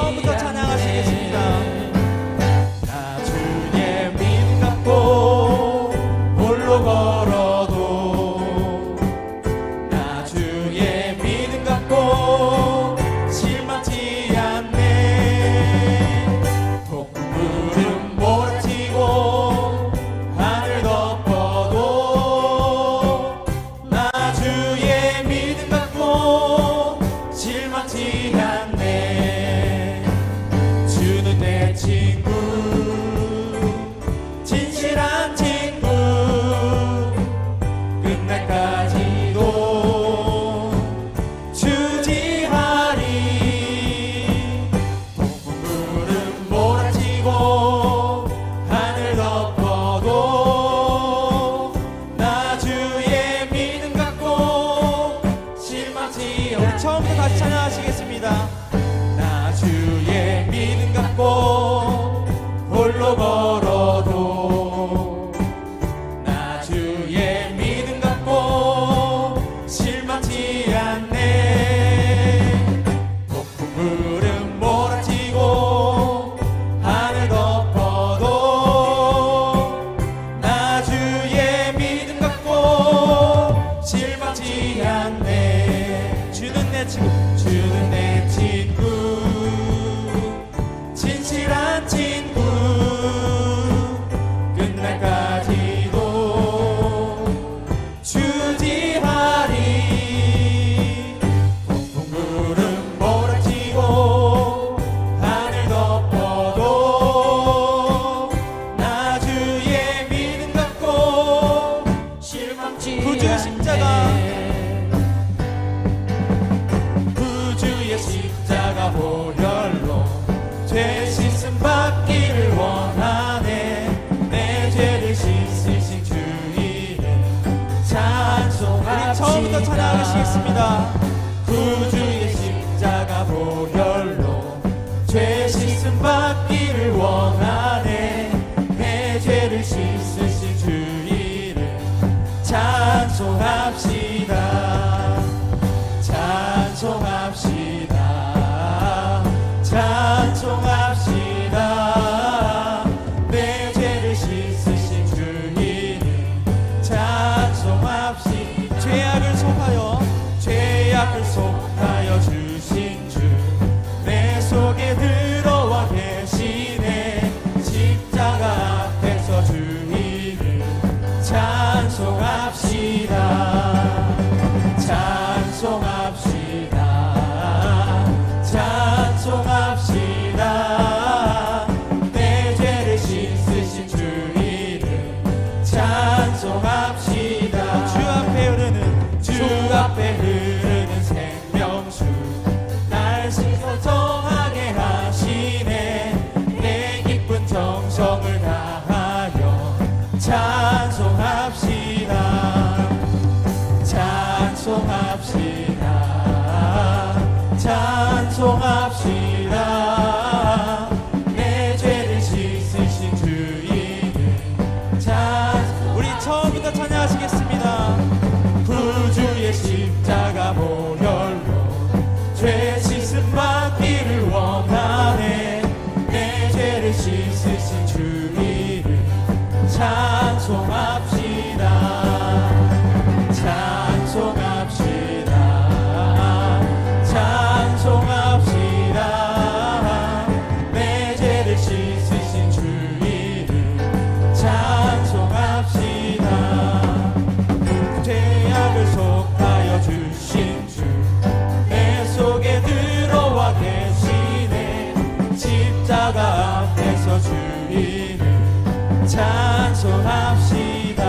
처음부터 찬양하시겠습니다. 나 주의 믿음 갖고 홀로 걸어도 나 주의 믿음 갖고 실망치 않네. 폭풍 구름 몰아치고 하늘 덮어도 나 주의 믿음 갖고 실망치 않네. 주는 내 친구, 진실한 친구, 끝날까지도 주지하리. 폭풍 구름 몰아치고 하늘 덮어도 나 주의 믿음 갖고 실망치 않네. 우리 처음부터 다시 찬양하시겠습니다. 나 주의 믿음 갖고 홀로 걸어도 나 주의 믿음 갖고 실망치 않네. 폭풍 구름 몰아치고 하늘 덮어도 나 주의 믿음 갖고 실망치 않네. 주는 내 친구, 주는 내 친구, 진실한 친구, 끝날까지도 주지하리. 폭풍 구름 몰아치고 하늘 덮어도 나 주의 믿음 갖고 실망치 구주 십자가. 구주의 십자가 보혈로 죄 씻음 받기를 원하네. 내 죄를 씻으신 주 이름 찬송합시다. 우리 처음부터 찬양하시겠습니다. 구주의 십자가 보혈로 죄 씻음 받기를 원하네. 내 죄를 씻으신 주 이름 찬송합시다. 찬송합시다. 찬송합시다. 내 죄를 씻으신 주 이름 찬송합시다. 죄악을 속하여 죄악을 속하여 주신 주 내 속에 들어와 계시네. 십자가 앞에서 주 이름 찬송합시다. 찬송합시다. 찬송합시다. 내 죄를 씻으신 주 이름 찬송합시다. 주 앞에 흐르는 주 앞에 흐르는 생명수 날 씻어 정하게 하시네. 내 기쁜 정성을 다하여 찬송합시다. 찬송합시다. 찬송합시다. 내 죄를 씻으신 주 이름 우리 처음부터 찬양하시겠습니다. 구주의 십자가 보혈로 죄 씻음 받기를 원하네. 내 죄를 씻으신 주 이름 찬송합시다. 찬송합시다. 찬송합시다. 내 죄를 씻으신 주 이름 찬송합시다. 죄악을 속하여 주신 주 내 속에 들어와 계시네. 십자가 앞에서 주 이름 찬송합시다.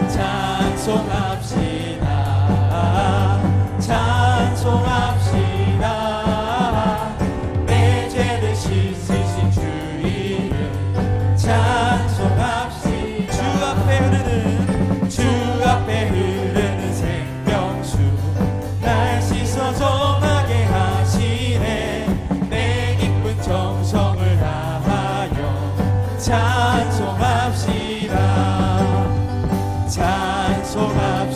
찬송합시다. 찬송합시다. 내 죄를 씻으신 주 이름 찬송합시다. 주 앞에 흐르는 주 앞에 흐르는 생명수 날 씻어 정하게 하시네. 내 기쁜 정성을 다하여 찬송합시다. 찬송합시다.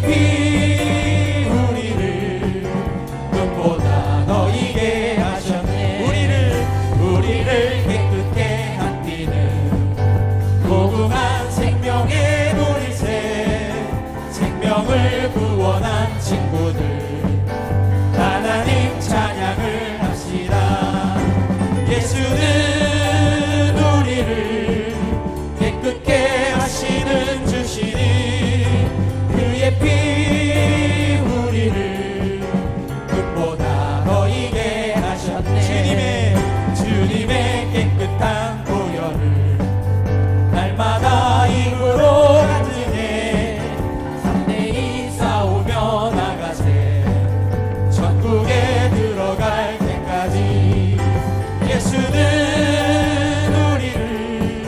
그의 피 우리를 눈보다 너희게 하셨네. 우리를 깨끗게 한 피는 고궁한 생명의 보리새. 생명을 구원한 친구들 하나님 찬양을 합시다. 예수는 우리를 깨끗게 하시는 주시니 그의 피 우리를 눈보다 너희게 하셨네. 주님의 깨끗한 보혈을 날마다 입으로 가지네. 3대2 싸우며 나가세. 천국에 들어갈 때까지. 예수는 우리를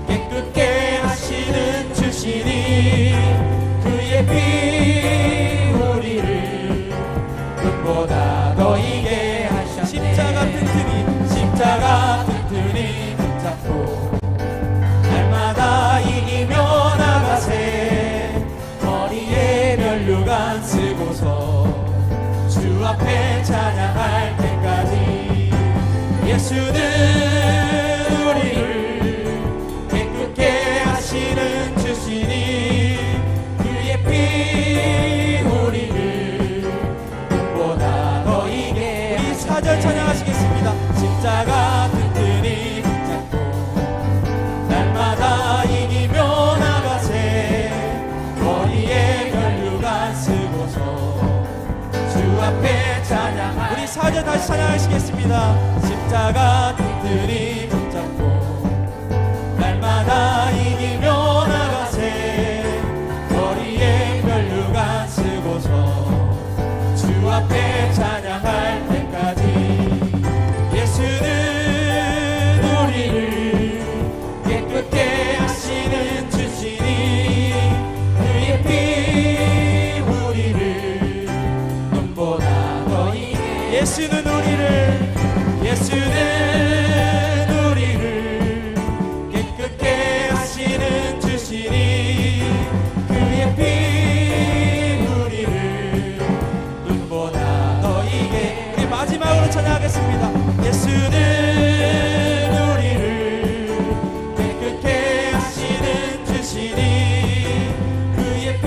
깨끗게 하시는 주시니 그의 피 우리를 눈보다 너희게 하셨네. 십자가 튼튼히 붙잡고 날마다 이기며 나가세. 머리에 면류관 쓰고서 주 앞에 찬양할 때까지. 예수는 우리를 깨끗게 하시는 주시니 그의 피 우리를 눈보다 너희게. 우리 4절 찬양하시겠습니다. 십자가 튼튼히 붙잡고 날마다 이기며 나가세. 머리에 면류관 쓰고서 주 앞에 찬양할. 우리 4절 다시 찬양하시겠습니다. 십자가 튼튼히 붙잡고 날마다 이기며 나가세. 머리에 면류관 쓰고서 주 앞에 찬양할 때까지. 예수는 우리를 깨끗게 하시는 주시니 그의 피 우리를 눈보다 너희게. 예수는 우리를 깨끗게 하시는 주시니 그의 피 우리를 눈보다 너희게. 우리 마지막으로 찬양하겠습니다. 예수는 우리를 깨끗게 하시는 주시니 그의 피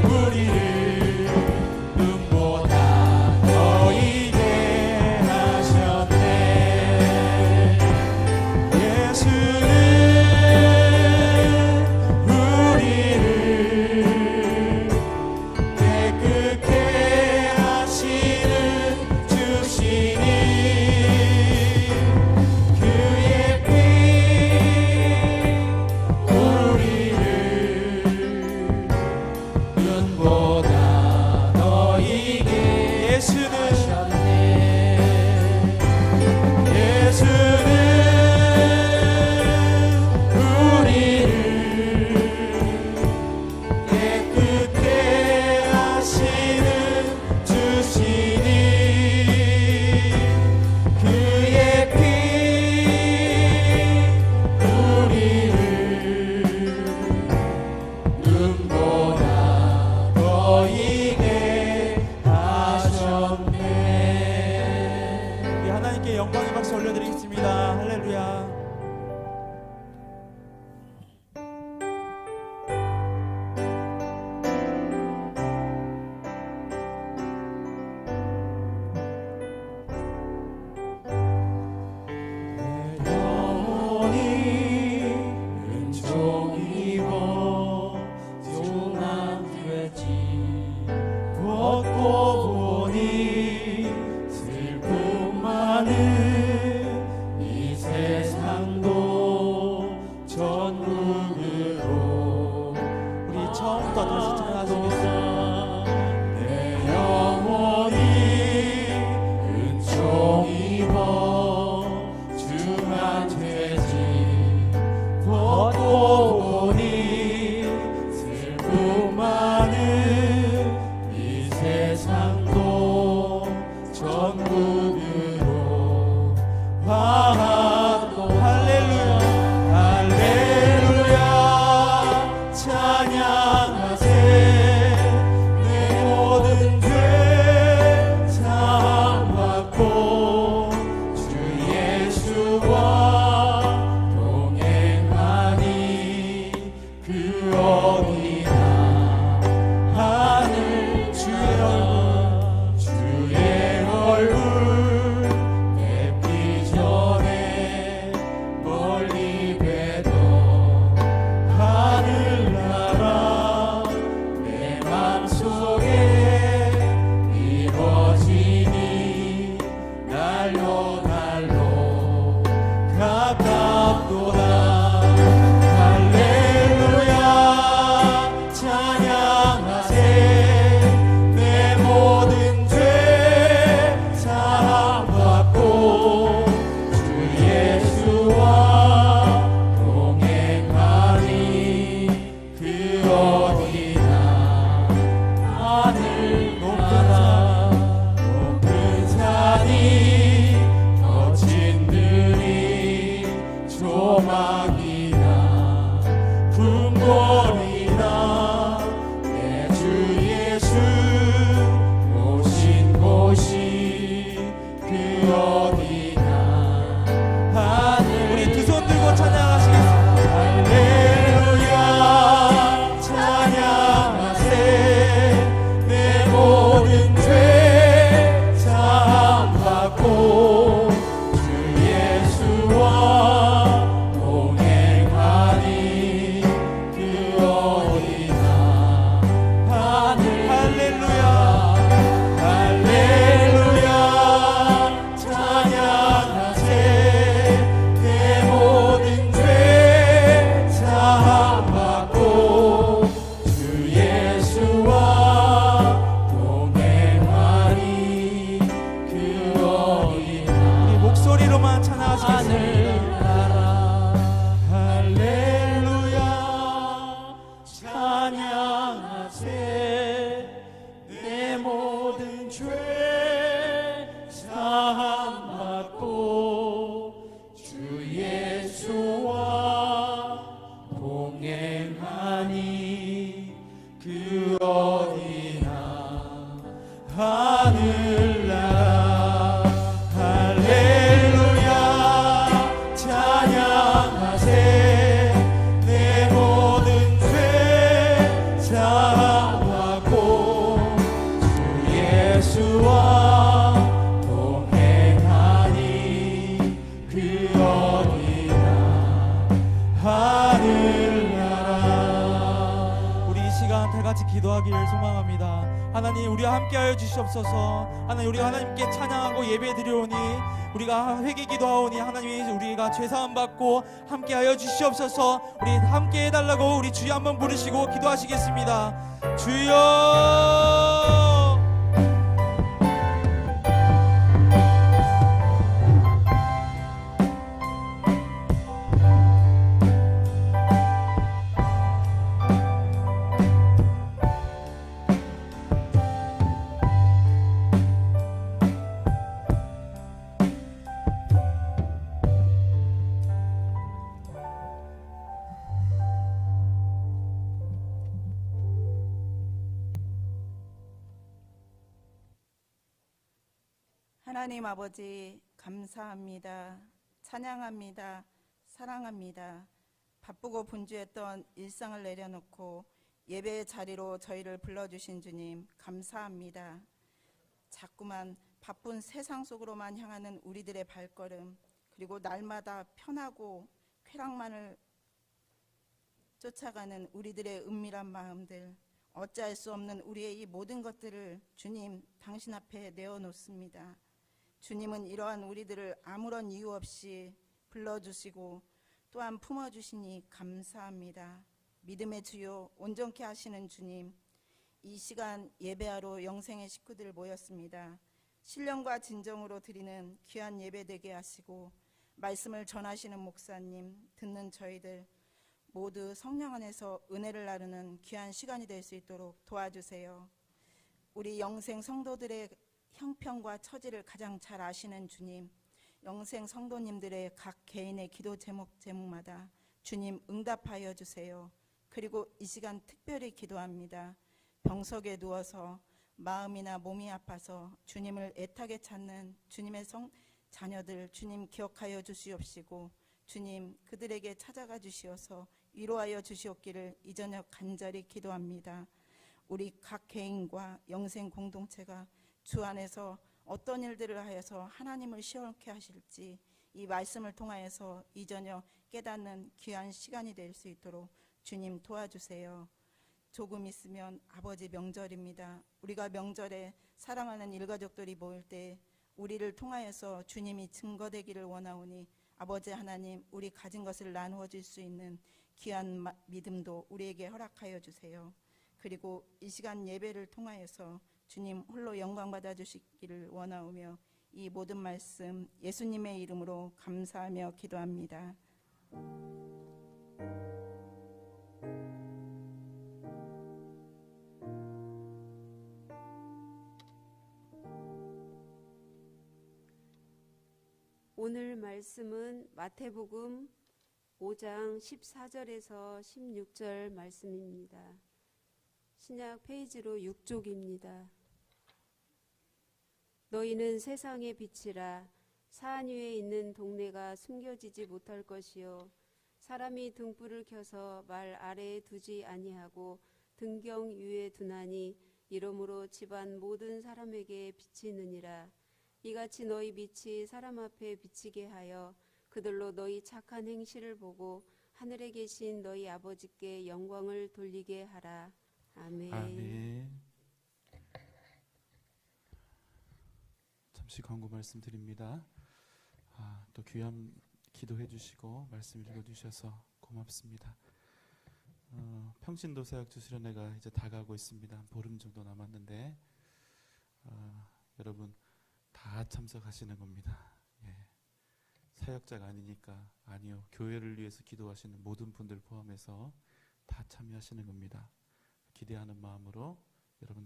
우리를 눈보다 너희게 하셨네. 예수는 우리를 깨끗게 하시는 주시니 그의 피 우리를 눈보다 너희게 하셨네. 예수는 우리를 깨끗게 하시는 주시니 그의 피 우리를 눈보다 너희게 하셨네. 우리 하나님께 영광의 박수 올려드리겠습니다. 할렐루야. 처음부터 다시 찬양하시겠습니다. 내 영혼이 은총 입어 주만 되지 벗고 보니 슬픔 많은 이 세상도 천국으로 화하도 할렐루야 할렐루야 찬양하세 내 모든 죄 사함 받고 주 예수와 동행하니 그 어디나 하늘나라 할렐루야 찬양하세 내 모든 죄 사함받고 주 예수와 동행하니 그 어디나 하늘나라. 우리 이 시간 다 같이 기도하기를 소망합니다. 하나님 우리와 함께하여 주시옵소서. 하나님 우리가 하나님께 찬양하고 예배드리오니 우리가 회개 기도하오니 하나님이 우리가 죄사함 받고 함께하여 주시옵소서. 우리 함께 해달라고 우리 주여 한번 부르시고 기도하시겠습니다. 주여 하나님 아버지 감사합니다. 찬양합니다. 사랑합니다. 바쁘고 분주했던 일상을 내려놓고 예배의 자리로 저희를 불러주신 주님 감사합니다. 자꾸만 바쁜 세상 속으로만 향하는 우리들의 발걸음, 그리고 날마다 편하고 쾌락만을 쫓아가는 우리들의 은밀한 마음들, 어찌할 수 없는 우리의 이 모든 것들을 주님 당신 앞에 내어놓습니다. 주님은 이러한 우리들을 아무런 이유 없이 불러주시고 또한 품어주시니 감사합니다. 믿음의 주요 온전케 하시는 주님, 이 시간 예배하러 영생의 식구들 모였습니다. 신령과 진정으로 드리는 귀한 예배 되게 하시고 말씀을 전하시는 목사님, 듣는 저희들 모두 성령 안에서 은혜를 나누는 귀한 시간이 될 수 있도록 도와주세요. 우리 영생 성도들의 형편과 처지를 가장 잘 아시는 주님, 영생 성도님들의 각 개인의 기도 제목마다 주님 응답하여 주세요. 그리고 이 시간 특별히 기도합니다. 병석에 누워서 마음이나 몸이 아파서 주님을 애타게 찾는 주님의 자녀들 주님 기억하여 주시옵시고, 주님 그들에게 찾아가 주시어서 위로하여 주시옵기를 이 저녁 간절히 기도합니다. 우리 각 개인과 영생 공동체가 주 안에서 어떤 일들을 하여서 하나님을 시원케 하실지 이 말씀을 통하여서 이 저녁 깨닫는 귀한 시간이 될 수 있도록 주님 도와주세요. 조금 있으면 아버지 명절입니다. 우리가 명절에 사랑하는 일가족들이 모일 때 우리를 통하여서 주님이 증거되기를 원하오니 아버지 하나님, 우리 가진 것을 나누어 줄 수 있는 귀한 믿음도 우리에게 허락하여 주세요. 그리고 이 시간 예배를 통하여서 주님 홀로 영광 받아 주시기를 원하오며 이 모든 말씀 예수님의 이름으로 감사하며 기도합니다. 오늘 말씀은 마태복음 5장 14절에서 16절 말씀입니다. 신약 페이지로 6쪽입니다. 너희는 세상의 빛이라. 산 위에 있는 동네가 숨겨지지 못할 것이요 사람이 등불을 켜서 말 아래에 두지 아니하고 등경 위에 두나니 이러므로 집안 모든 사람에게 비치느니라. 이같이 너희 빛이 사람 앞에 비치게 하여 그들로 너희 착한 행실을 보고 하늘에 계신 너희 아버지께 영광을 돌리게 하라. 아멘. 아멘. 잠시 광고 말씀드립니다. 또 귀한 기도해 주시고 말씀 읽어 주셔서 고맙습니다. 평신도 사역주 수련회가 이제 다 가고 있습니다. 한 보름 정도 남았는데 여러분 다 참석하시는 겁니다. 예. 사역자가 아니니까. 아니요, 교회를 위해서 기도하시는 모든 분들 포함해서 다 참여하시는 겁니다. 기대하는 마음으로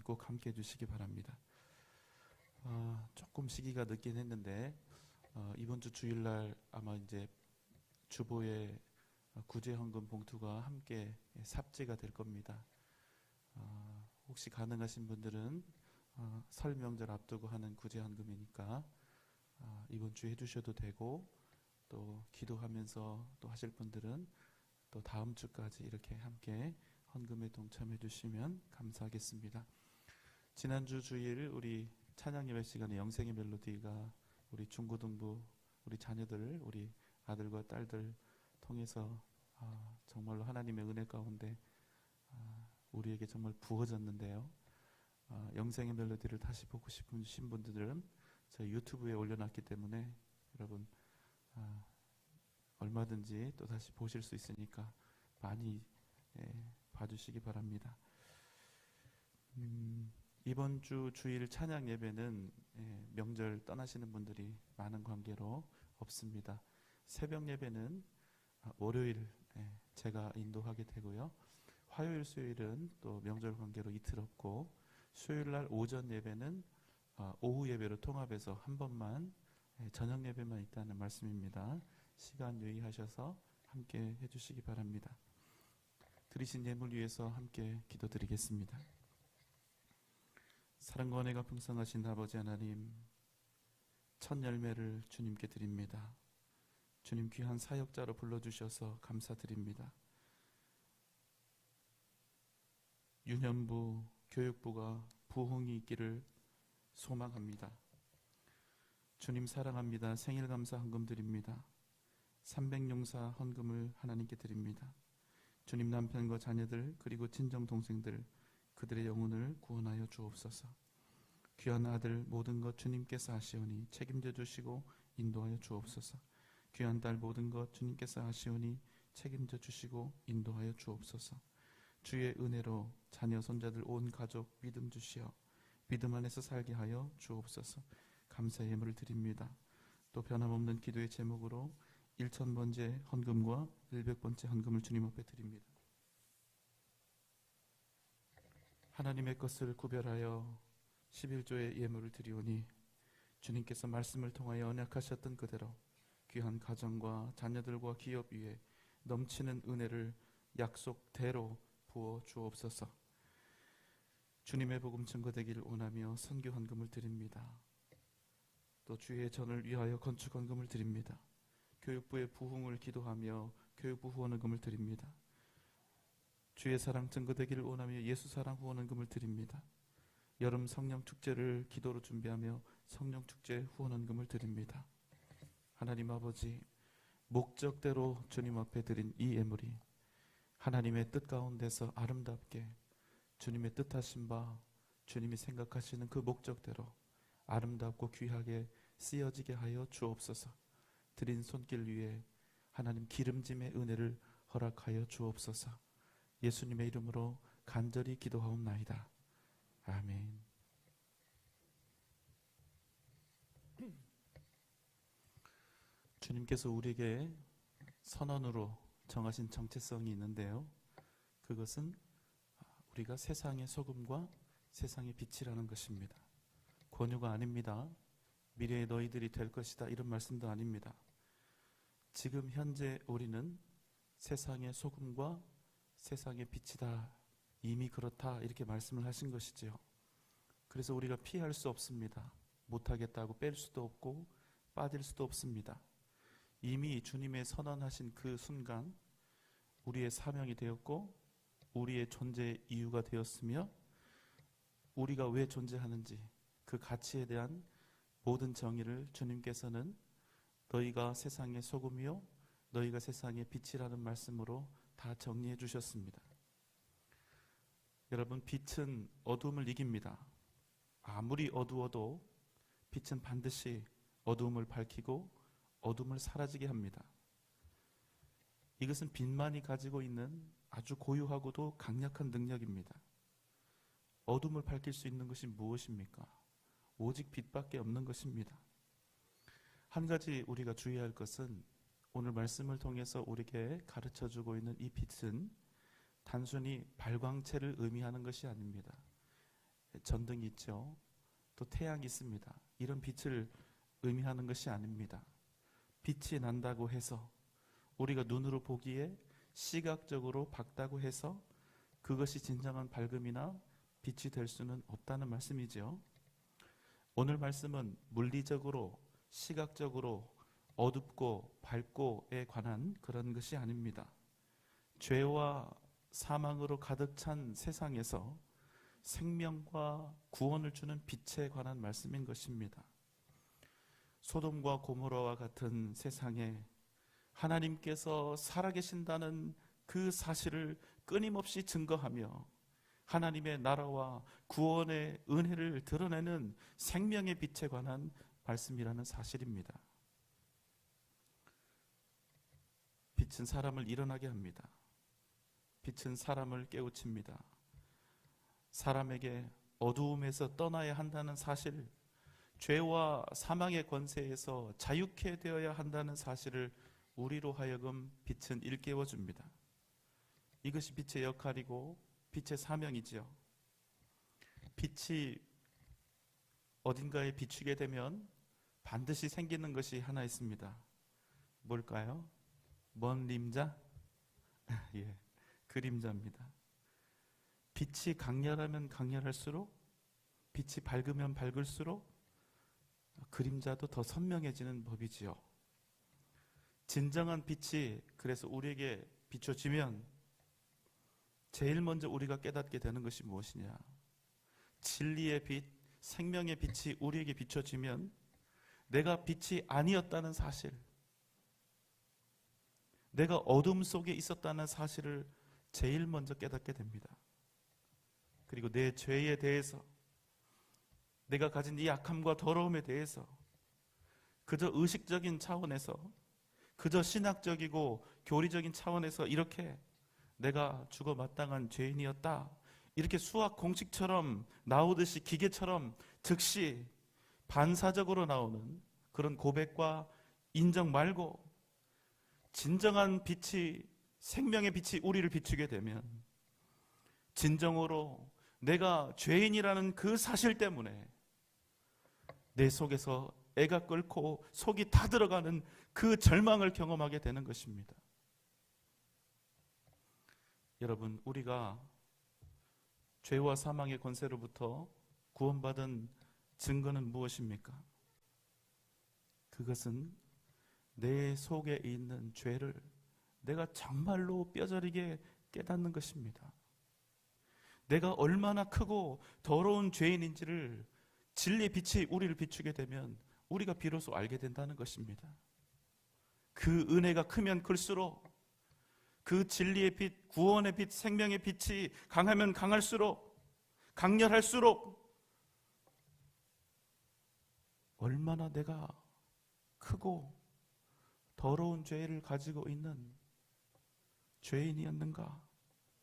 여러분 꼭 함께 해주시기 바랍니다. 조금 시기가 늦긴 했는데 이번 주 주일날 아마 이제 주보에 구제헌금 봉투가 함께 삽제가 될 겁니다. 혹시 가능하신 분들은 설 명절 앞두고 하는 구제헌금이니까 이번 주에 해주셔도 되고, 또 기도하면서 또 하실 분들은 또 다음 주까지 이렇게 함께 헌금에 동참해 주시면 감사하겠습니다. 지난주 주일 우리 찬양 예배 시간에 영생의 멜로디가 우리 중고등부 우리 자녀들, 우리 아들과 딸들 통해서 정말로 하나님의 은혜 가운데 우리에게 정말 부어졌는데요. 영생의 멜로디를 다시 보고 싶으신 분들은 저희 유튜브에 올려놨기 때문에 여러분 얼마든지 또 다시 보실 수 있으니까 많이 봐주시기 바랍니다. 이번 주 주일 찬양 예배는 명절 떠나시는 분들이 많은 관계로 없습니다. 새벽 예배는 월요일 제가 인도하게 되고요. 화요일 수요일은 또 명절 관계로 이틀 없고, 수요일날 오전 예배는 오후 예배로 통합해서 한 번만 저녁 예배만 있다는 말씀입니다. 시간 유의하셔서 함께 해주시기 바랍니다. 드리신 예물 위해서 함께 기도드리겠습니다. 사랑과 은혜가 풍성하신 아버지 하나님, 첫 열매를 주님께 드립니다. 주님 귀한 사역자로 불러주셔서 감사드립니다. 유년부, 교육부가 부흥이 있기를 소망합니다. 주님 사랑합니다. 생일 감사 헌금 드립니다. 300용사 헌금을 하나님께 드립니다. 주님 남편과 자녀들 그리고 친정 동생들 그들의 영혼을 구원하여 주옵소서. 귀한 아들 모든 것 주님께서 하시오니 책임져 주시고 인도하여 주옵소서. 귀한 딸 모든 것 주님께서 하시오니 책임져 주시고 인도하여 주옵소서. 주의 은혜로 자녀 손자들 온 가족 믿음 주시어 믿음 안에서 살게 하여 주옵소서. 감사의 예물을 드립니다. 또 변함없는 기도의 제목으로 1000번째 헌금과 100번째 헌금을 주님 앞에 드립니다. 하나님의 것을 구별하여 11조의 예물을 드리오니 주님께서 말씀을 통하여 언약하셨던 그대로 귀한 가정과 자녀들과 기업 위에 넘치는 은혜를 약속대로 부어 주옵소서. 주님의 복음 증거되기를 원하며 선교 헌금을 드립니다. 또 주의 전을 위하여 건축 헌금을 드립니다. 교육부의 부흥을 기도하며 교육부 후원헌금을 드립니다. 주의 사랑 증거되기를 원하며 예수 사랑 후원헌금을 드립니다. 여름 성령 축제를 기도로 준비하며 성령 축제 후원헌금을 드립니다. 하나님 아버지, 목적대로 주님 앞에 드린 이 예물이 하나님의 뜻 가운데서 아름답게 주님의 뜻하신 바 주님이 생각하시는 그 목적대로 아름답고 귀하게 쓰여지게 하여 주옵소서. 드린 손길 위에 하나님 기름짐의 은혜를 허락하여 주옵소서. 예수님의 이름으로 간절히 기도하옵나이다. 아멘. 주님께서 우리에게 선언으로 정하신 정체성이 있는데요. 그것은 우리가 세상의 소금과 세상의 빛이라는 것입니다. 권유가 아닙니다. 미래의 너희들이 될 것이다 이런 말씀도 아닙니다. 지금 현재 우리는 세상의 소금과 세상의 빛이다. 이미 그렇다 이렇게 말씀을 하신 것이지요. 그래서 우리가 피할 수 없습니다. 못하겠다고 뺄 수도 없고 빠질 수도 없습니다. 이미 주님의 선언하신 그 순간 우리의 사명이 되었고 우리의 존재의 이유가 되었으며 우리가 왜 존재하는지 그 가치에 대한 모든 정의를 주님께서는 너희가 세상의 소금이요 너희가 세상의 빛이라는 말씀으로 다 정리해 주셨습니다. 여러분, 빛은 어두움을 이깁니다. 아무리 어두워도 빛은 반드시 어두움을 밝히고 어둠을 사라지게 합니다. 이것은 빛만이 가지고 있는 아주 고유하고도 강력한 능력입니다. 어둠을 밝힐 수 있는 것이 무엇입니까? 오직 빛밖에 없는 것입니다. 한 가지 우리가 주의할 것은 오늘 말씀을 통해서 우리에게 가르쳐주고 있는 이 빛은 단순히 발광체를 의미하는 것이 아닙니다. 전등이 있죠. 또 태양이 있습니다. 이런 빛을 의미하는 것이 아닙니다. 빛이 난다고 해서 우리가 눈으로 보기에 시각적으로 밝다고 해서 그것이 진정한 밝음이나 빛이 될 수는 없다는 말씀이죠. 오늘 말씀은 물리적으로, 시각적으로 어둡고 밝고에 관한 그런 것이 아닙니다. 죄와 사망으로 가득 찬 세상에서 생명과 구원을 주는 빛에 관한 말씀인 것입니다. 소돔과 고모라와 같은 세상에 하나님께서 살아계신다는 그 사실을 끊임없이 증거하며 하나님의 나라와 구원의 은혜를 드러내는 생명의 빛에 관한 말씀이라는 사실입니다. 빛은 사람을 일어나게 합니다. 빛은 사람을 깨우칩니다. 사람에게 어두움에서 떠나야 한다는 사실, 죄와 사망의 권세에서 자유케 되어야 한다는 사실을 우리로 하여금 빛은 일깨워 줍니다. 이것이 빛의 역할이고 빛의 사명이지요. 빛이 어딘가에 비추게 되면 반드시 생기는 것이 하나 있습니다. 뭘까요? 먼 림자? 예, 그림자입니다. 빛이 강렬하면 강렬할수록, 빛이 밝으면 밝을수록 그림자도 더 선명해지는 법이지요. 진정한 빛이 그래서 우리에게 비춰지면 제일 먼저 우리가 깨닫게 되는 것이 무엇이냐? 진리의 빛, 생명의 빛이 우리에게 비춰지면 내가 빛이 아니었다는 사실, 내가 어둠 속에 있었다는 사실을 제일 먼저 깨닫게 됩니다. 그리고 내 죄에 대해서, 내가 가진 이 약함과 더러움에 대해서 그저 의식적인 차원에서, 그저 신학적이고 교리적인 차원에서 이렇게 내가 죽어 마땅한 죄인이었다, 이렇게 수학 공식처럼 나오듯이 기계처럼 즉시 반사적으로 나오는 그런 고백과 인정 말고 진정한 빛이, 생명의 빛이 우리를 비추게 되면 진정으로 내가 죄인이라는 그 사실 때문에 내 속에서 애가 끓고 속이 다 들어가는 그 절망을 경험하게 되는 것입니다. 여러분, 우리가 죄와 사망의 권세로부터 구원받은 증거는 무엇입니까? 그것은 내 속에 있는 죄를 내가 정말로 뼈저리게 깨닫는 것입니다. 내가 얼마나 크고 더러운 죄인인지를 진리의 빛이 우리를 비추게 되면 우리가 비로소 알게 된다는 것입니다. 그 은혜가 크면 클수록, 그 진리의 빛, 구원의 빛, 생명의 빛이 강하면 강할수록, 강렬할수록 얼마나 내가 크고 더러운 죄를 가지고 있는 죄인이었는가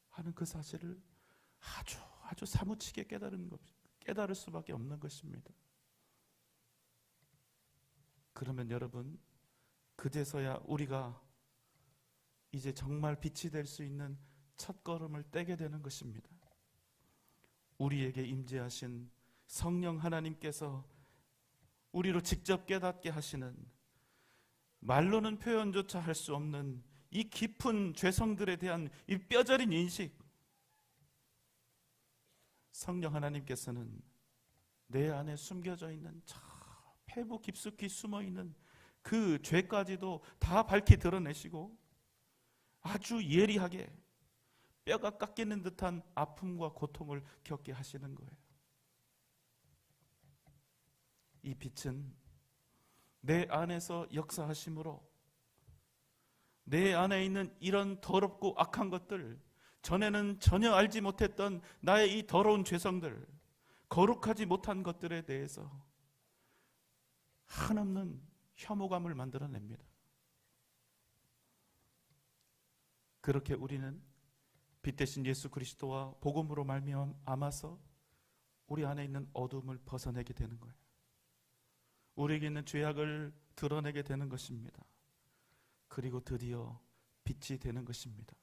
하는 그 사실을 아주 사무치게 깨달을 수밖에 없는 것입니다. 그러면 여러분, 그제서야 우리가 이제 정말 빛이 될 수 있는 첫걸음을 떼게 되는 것입니다. 우리에게 임재하신 성령 하나님께서 우리로 직접 깨닫게 하시는, 말로는 표현조차 할 수 없는 이 깊은 죄성들에 대한 이 뼈저린 인식, 성령 하나님께서는 내 안에 숨겨져 있는 저 폐부 깊숙이 숨어있는 그 죄까지도 다 밝히 드러내시고 아주 예리하게 뼈가 깎이는 듯한 아픔과 고통을 겪게 하시는 거예요. 이 빛은 내 안에서 역사하심으로 내 안에 있는 이런 더럽고 악한 것들, 전에는 전혀 알지 못했던 나의 이 더러운 죄성들, 거룩하지 못한 것들에 대해서 한없는 혐오감을 만들어냅니다. 그렇게 우리는 빛 대신 예수 그리스도와 복음으로 말미암아서 우리 안에 있는 어둠을 벗어내게 되는 거예요. 우리에게 있는 죄악을 드러내게 되는 것입니다. 그리고 드디어 빛이 되는 것입니다.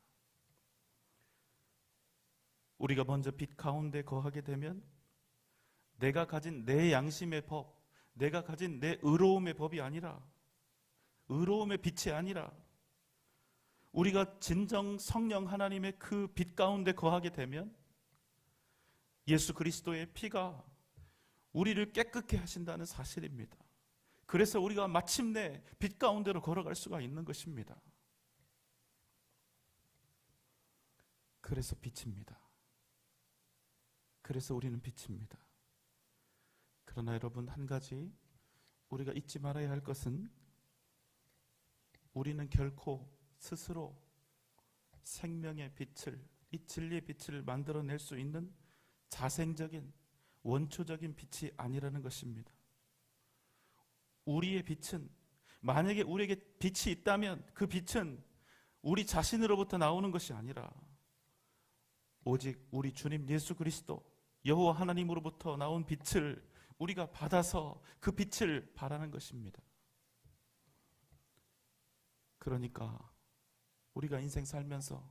우리가 먼저 빛 가운데 거하게 되면 내가 가진 내 양심의 법, 내가 가진 내 의로움의 법이 아니라, 의로움의 빛이 아니라 우리가 진정 성령 하나님의 그 빛 가운데 거하게 되면 예수 그리스도의 피가 우리를 깨끗게 하신다는 사실입니다. 그래서 우리가 마침내 빛 가운데로 걸어갈 수가 있는 것입니다. 그래서 빛입니다. 그래서 우리는 빛입니다. 그러나 여러분, 한 가지 우리가 잊지 말아야 할 것은 우리는 결코 스스로 생명의 빛을, 이 진리의 빛을 만들어낼 수 있는 자생적인 원초적인 빛이 아니라는 것입니다. 우리의 빛은, 만약에 우리에게 빛이 있다면 그 빛은 우리 자신으로부터 나오는 것이 아니라 오직 우리 주님 예수 그리스도 여호와 하나님으로부터 나온 빛을 우리가 받아서 그 빛을 발하는 것입니다. 그러니까 우리가 인생 살면서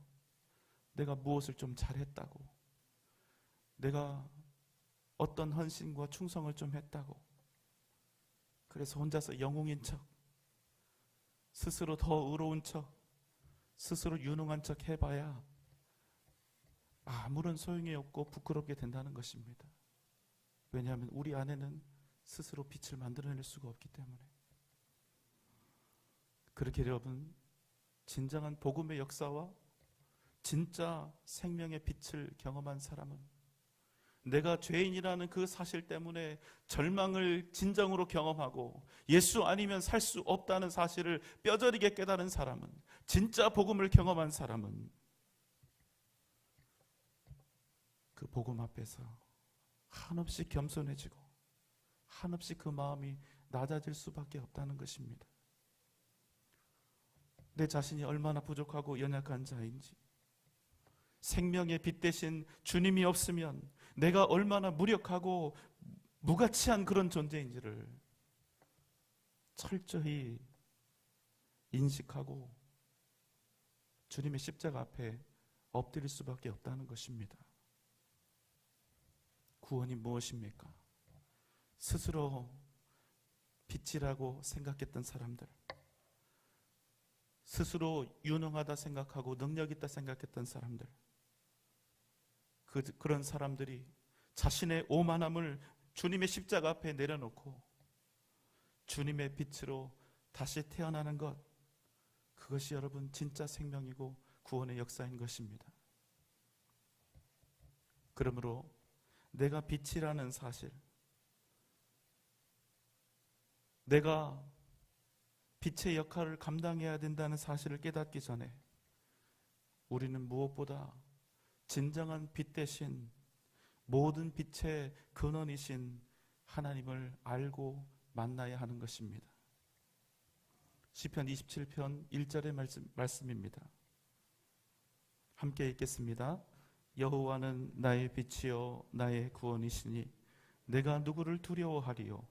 내가 무엇을 좀 잘했다고, 내가 어떤 헌신과 충성을 좀 했다고, 그래서 혼자서 영웅인 척, 스스로 더 의로운 척, 스스로 유능한 척 해봐야 아무런 소용이 없고 부끄럽게 된다는 것입니다. 왜냐하면 우리 안에는 스스로 빛을 만들어낼 수가 없기 때문에. 그렇게 여러분, 진정한 복음의 역사와 진짜 생명의 빛을 경험한 사람은 내가 죄인이라는 그 사실 때문에 절망을 진정으로 경험하고 예수 아니면 살 수 없다는 사실을 뼈저리게 깨달은 사람은, 진짜 복음을 경험한 사람은 그 복음 앞에서 한없이 겸손해지고 한없이 그 마음이 낮아질 수밖에 없다는 것입니다. 내 자신이 얼마나 부족하고 연약한 자인지, 생명의 빛 대신 주님이 없으면 내가 얼마나 무력하고 무가치한 그런 존재인지를 철저히 인식하고 주님의 십자가 앞에 엎드릴 수밖에 없다는 것입니다. 구원이 무엇입니까? 스스로 빛이라고 생각했던 사람들, 스스로 유능하다 생각하고 능력 있다 생각했던 사람들, 그런 사람들이 자신의 오만함을 주님의 십자가 앞에 내려놓고 주님의 빛으로 다시 태어나는 것, 그것이 여러분 진짜 생명이고 구원의 역사인 것입니다. 그러므로 내가 빛이라는 사실, 내가 빛의 역할을 감당해야 된다는 사실을 깨닫기 전에 우리는 무엇보다 진정한 빛 대신 모든 빛의 근원이신 하나님을 알고 만나야 하는 것입니다. 시편 27편 1절의 말씀입니다. 함께 읽겠습니다. 여호와는 나의 빛이요 나의 구원이시니 내가 누구를 두려워하리요.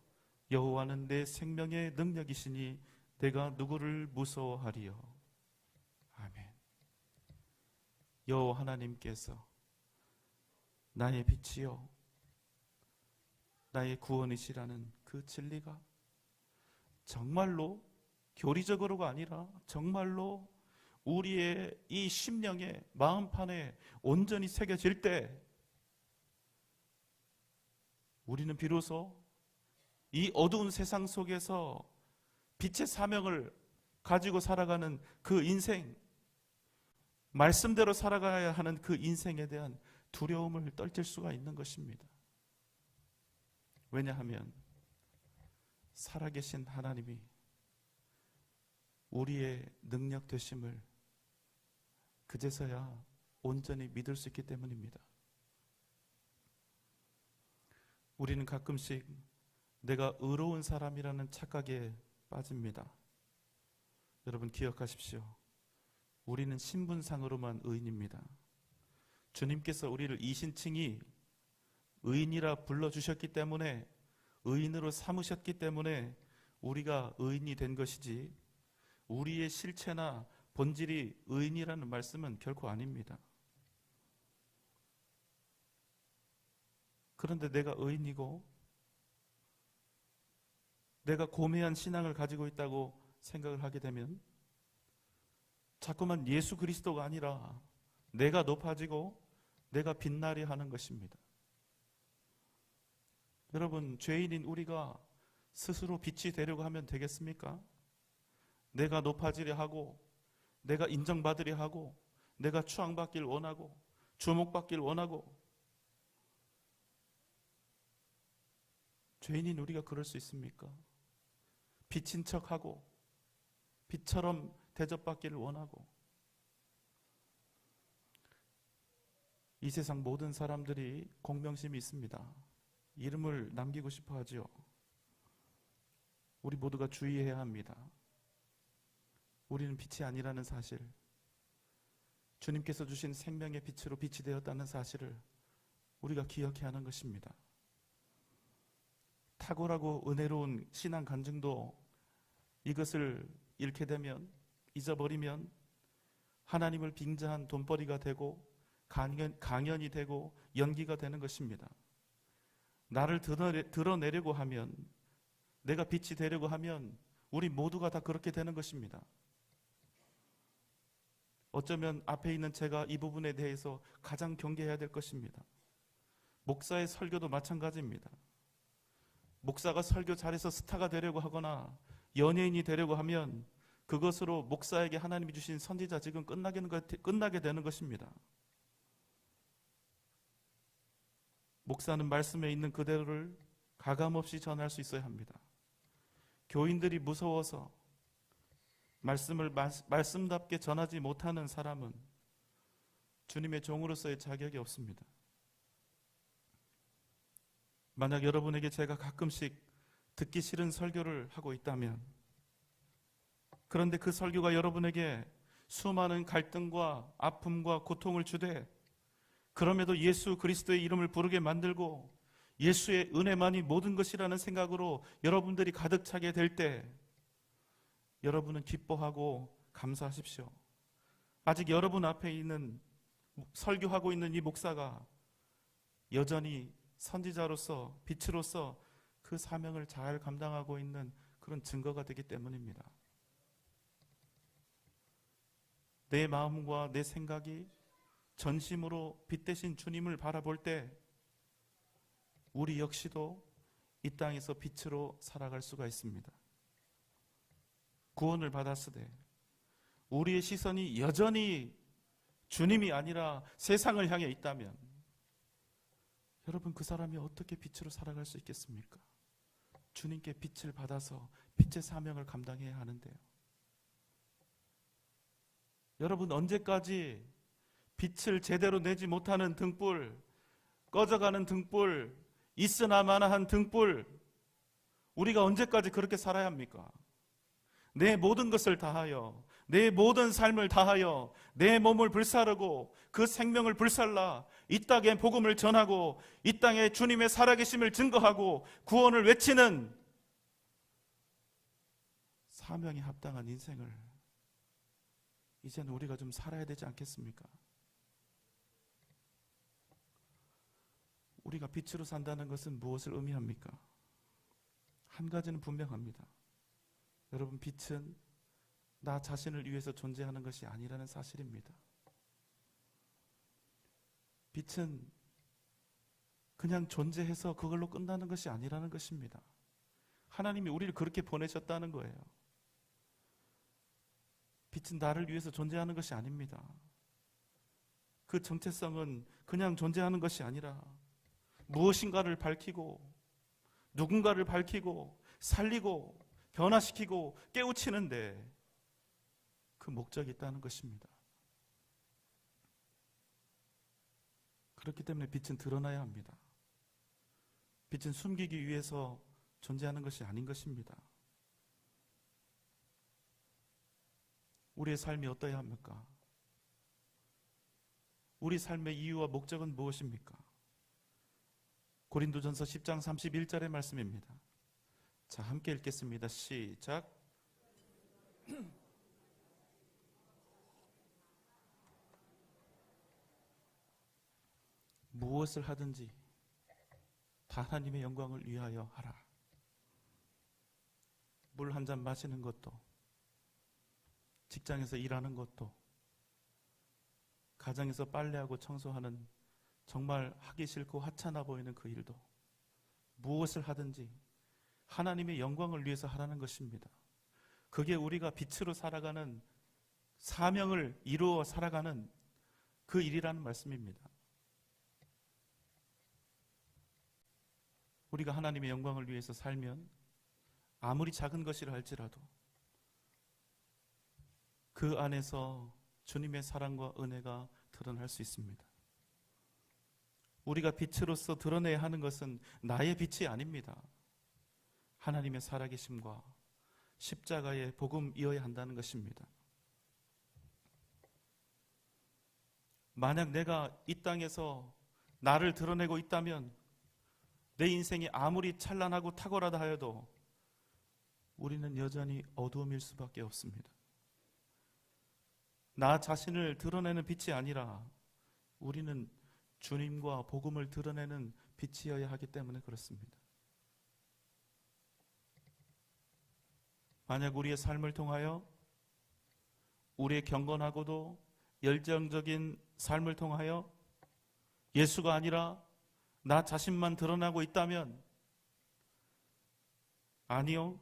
여호와는 내 생명의 능력이시니 내가 누구를 무서워하리요. 아멘. 여호와 하나님께서 나의 빛이요 나의 구원이시라는 그 진리가 정말로 교리적으로가 아니라 정말로 우리의 이 심령의 마음판에 온전히 새겨질 때 우리는 비로소 이 어두운 세상 속에서 빛의 사명을 가지고 살아가는 그 인생, 말씀대로 살아가야 하는 그 인생에 대한 두려움을 떨칠 수가 있는 것입니다. 왜냐하면 살아계신 하나님이 우리의 능력 되심을 그제서야 온전히 믿을 수 있기 때문입니다. 우리는 가끔씩 내가 의로운 사람이라는 착각에 빠집니다. 여러분 기억하십시오. 우리는 신분상으로만 의인입니다. 주님께서 우리를 이신칭이 의인이라 불러주셨기 때문에, 의인으로 삼으셨기 때문에 우리가 의인이 된 것이지, 우리의 실체나 본질이 의인이라는 말씀은 결코 아닙니다. 그런데 내가 의인이고 내가 고매한 신앙을 가지고 있다고 생각을 하게 되면 자꾸만 예수 그리스도가 아니라 내가 높아지고 내가 빛나려 하는 것입니다. 여러분, 죄인인 우리가 스스로 빛이 되려고 하면 되겠습니까? 내가 높아지려 하고 내가 인정받으려 하고 내가 추앙받길 원하고 주목받길 원하고, 죄인인 우리가 그럴 수 있습니까? 빛인 척하고 빛처럼 대접받기를 원하고. 이 세상 모든 사람들이 공명심이 있습니다. 이름을 남기고 싶어 하지요. 우리 모두가 주의해야 합니다. 우리는 빛이 아니라는 사실, 주님께서 주신 생명의 빛으로 빛이 되었다는 사실을 우리가 기억해야 하는 것입니다. 탁월하고 은혜로운 신앙 간증도 이것을 잃게 되면, 잊어버리면 하나님을 빙자한 돈벌이가 되고 강연이 되고 연기가 되는 것입니다. 나를 드러내려고 하면, 내가 빛이 되려고 하면 우리 모두가 다 그렇게 되는 것입니다. 어쩌면 앞에 있는 제가 이 부분에 대해서 가장 경계해야 될 것입니다. 목사의 설교도 마찬가지입니다. 목사가 설교 잘해서 스타가 되려고 하거나 연예인이 되려고 하면 그것으로 목사에게 하나님이 주신 선지자 직은 끝나게 되는 것입니다. 목사는 말씀에 있는 그대로를 가감없이 전할 수 있어야 합니다. 교인들이 무서워서 말씀을 말씀답게 전하지 못하는 사람은 주님의 종으로서의 자격이 없습니다. 만약 여러분에게 제가 가끔씩 듣기 싫은 설교를 하고 있다면, 그런데 그 설교가 여러분에게 수많은 갈등과 아픔과 고통을 주되 그럼에도 예수 그리스도의 이름을 부르게 만들고 예수의 은혜만이 모든 것이라는 생각으로 여러분들이 가득 차게 될 때 여러분은 기뻐하고 감사하십시오. 아직 여러분 앞에 있는, 설교하고 있는 이 목사가 여전히 선지자로서 빛으로서 그 사명을 잘 감당하고 있는 그런 증거가 되기 때문입니다. 내 마음과 내 생각이 전심으로 빛 대신 주님을 바라볼 때 우리 역시도 이 땅에서 빛으로 살아갈 수가 있습니다. 구원을 받았으되 우리의 시선이 여전히 주님이 아니라 세상을 향해 있다면 여러분, 그 사람이 어떻게 빛으로 살아갈 수 있겠습니까? 주님께 빛을 받아서 빛의 사명을 감당해야 하는데요. 여러분, 언제까지 빛을 제대로 내지 못하는 등불, 꺼져가는 등불, 있으나 마나한 등불, 우리가 언제까지 그렇게 살아야 합니까? 내 모든 것을 다하여, 내 모든 삶을 다하여 내 몸을 불사르고 그 생명을 불살라 이 땅에 복음을 전하고 이 땅에 주님의 살아계심을 증거하고 구원을 외치는 사명에 합당한 인생을 이제는 우리가 좀 살아야 되지 않겠습니까? 우리가 빛으로 산다는 것은 무엇을 의미합니까? 한 가지는 분명합니다. 여러분, 빛은 나 자신을 위해서 존재하는 것이 아니라는 사실입니다. 빛은 그냥 존재해서 그걸로 끝나는 것이 아니라는 것입니다. 하나님이 우리를 그렇게 보내셨다는 거예요. 빛은 나를 위해서 존재하는 것이 아닙니다. 그 정체성은 그냥 존재하는 것이 아니라 무엇인가를 밝히고 누군가를 밝히고 살리고 변화시키고 깨우치는데 그 목적이 있다는 것입니다. 그렇기 때문에 빛은 드러나야 합니다. 빛은 숨기기 위해서 존재하는 것이 아닌 것입니다. 우리의 삶이 어떠해야 합니까? 우리 삶의 이유와 목적은 무엇입니까? 고린도전서 10장 31절의 말씀입니다. 자, 함께 읽겠습니다. 시작. 무엇을 하든지 다 하나님의 영광을 위하여 하라. 물 한 잔 마시는 것도, 직장에서 일하는 것도, 가정에서 빨래하고 청소하는 정말 하기 싫고 하찮아 보이는 그 일도, 무엇을 하든지 하나님의 영광을 위해서 하라는 것입니다. 그게 우리가 빛으로 살아가는, 사명을 이루어 살아가는 그 일이라는 말씀입니다. 우리가 하나님의 영광을 위해서 살면 아무리 작은 것이라 할지라도 그 안에서 주님의 사랑과 은혜가 드러날 수 있습니다. 우리가 빛으로서 드러내야 하는 것은 나의 빛이 아닙니다. 하나님의 살아계심과 십자가의 복음이어야 한다는 것입니다. 만약 내가 이 땅에서 나를 드러내고 있다면 내 인생이 아무리 찬란하고 탁월하다 하여도 우리는 여전히 어두움일 수밖에 없습니다. 나 자신을 드러내는 빛이 아니라 우리는 주님과 복음을 드러내는 빛이어야 하기 때문에 그렇습니다. 만약 우리의 삶을 통하여, 우리의 경건하고도 열정적인 삶을 통하여 예수가 아니라 나 자신만 드러나고 있다면, 아니요,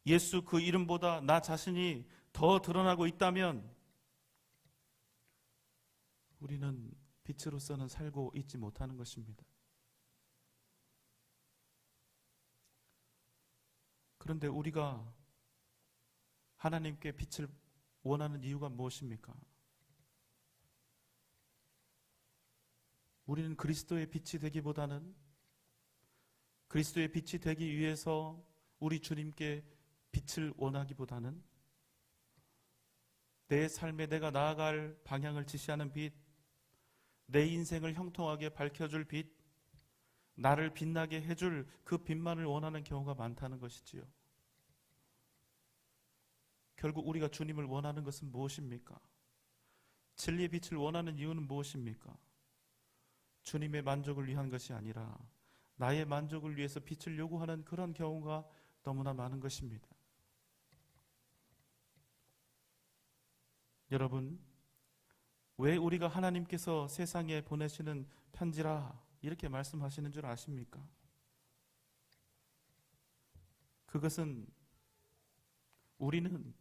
예수 그 이름보다 나 자신이 더 드러나고 있다면 우리는 빛으로서는 살고 있지 못하는 것입니다. 그런데 우리가 하나님께 빛을 원하는 이유가 무엇입니까? 우리는 그리스도의 빛이 되기보다는, 그리스도의 빛이 되기 위해서 우리 주님께 빛을 원하기보다는 내 삶에 내가 나아갈 방향을 지시하는 빛, 내 인생을 형통하게 밝혀줄 빛, 나를 빛나게 해줄 그 빛만을 원하는 경우가 많다는 것이지요. 결국 우리가 주님을 원하는 것은 무엇입니까? 진리의 빛을 원하는 이유는 무엇입니까? 주님의 만족을 위한 것이 아니라 나의 만족을 위해서 빛을 요구하는 그런 경우가 너무나 많은 것입니다. 여러분, 왜 우리가 하나님께서 세상에 보내시는 편지라 이렇게 말씀하시는 줄 아십니까? 그것은 우리는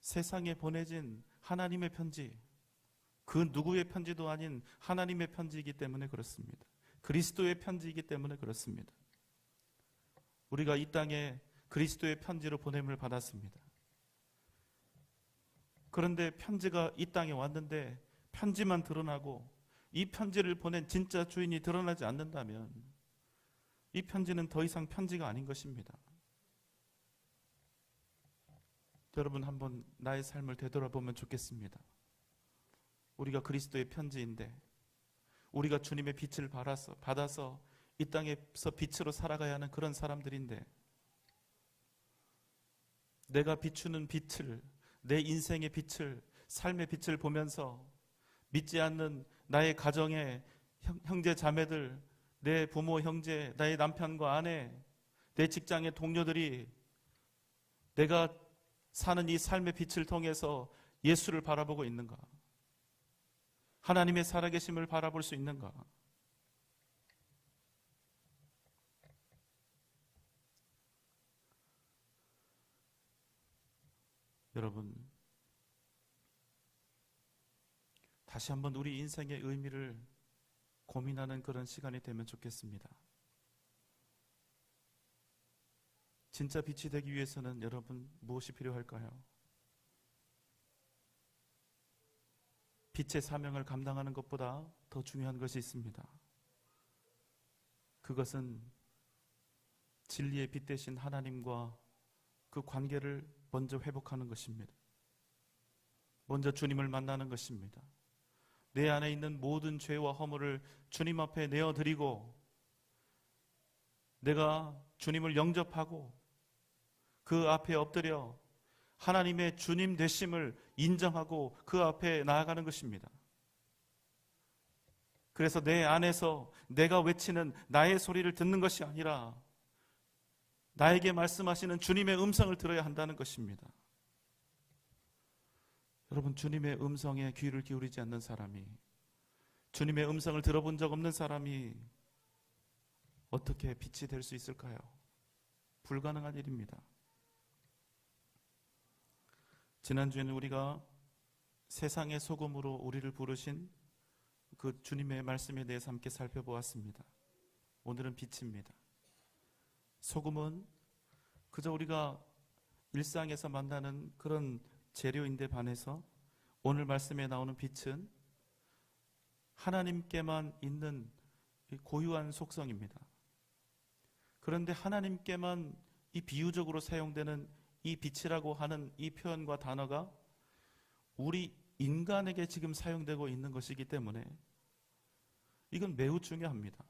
세상에 보내진 하나님의 편지, 그 누구의 편지도 아닌 하나님의 편지이기 때문에 그렇습니다. 그리스도의 편지이기 때문에 그렇습니다. 우리가 이 땅에 그리스도의 편지로 보냄을 받았습니다. 그런데 편지가 이 땅에 왔는데 편지만 드러나고 이 편지를 보낸 진짜 주인이 드러나지 않는다면 이 편지는 더 이상 편지가 아닌 것입니다. 여러분, 한번 나의 삶을 되돌아보면 좋겠습니다. 우리가 그리스도의 편지인데, 우리가 주님의 빛을 받아서 이 땅에서 빛으로 살아가야 하는 그런 사람들인데, 내가 비추는 빛을, 내 인생의 빛을, 삶의 빛을 보면서 믿지 않는 나의 가정의 형제 자매들, 내 부모 형제, 나의 남편과 아내, 내 직장의 동료들이 내가 사는 이 삶의 빛을 통해서 예수를 바라보고 있는가? 하나님의 살아계심을 바라볼 수 있는가? 여러분, 다시 한번 우리 인생의 의미를 고민하는 그런 시간이 되면 좋겠습니다. 진짜 빛이 되기 위해서는 여러분 무엇이 필요할까요? 빛의 사명을 감당하는 것보다 더 중요한 것이 있습니다. 그것은 진리의 빛 대신 하나님과 그 관계를 먼저 회복하는 것입니다. 먼저 주님을 만나는 것입니다. 내 안에 있는 모든 죄와 허물을 주님 앞에 내어드리고 내가 주님을 영접하고 그 앞에 엎드려 하나님의 주님 되심을 인정하고 그 앞에 나아가는 것입니다. 그래서 내 안에서 내가 외치는 나의 소리를 듣는 것이 아니라 나에게 말씀하시는 주님의 음성을 들어야 한다는 것입니다. 여러분, 주님의 음성에 귀를 기울이지 않는 사람이, 주님의 음성을 들어본 적 없는 사람이 어떻게 빛이 될 수 있을까요? 불가능한 일입니다. 지난주에는 우리가 세상의 소금으로 우리를 부르신 그 주님의 말씀에 대해서 함께 살펴보았습니다. 오늘은 빛입니다. 소금은 그저 우리가 일상에서 만나는 그런 재료인데 반해서 오늘 말씀에 나오는 빛은 하나님께만 있는 고유한 속성입니다. 그런데 하나님께만 이 비유적으로 사용되는 이 빛이라고 하는 이 표현과 단어가 우리 인간에게 지금 사용되고 있는 것이기 때문에 이건 매우 중요합니다.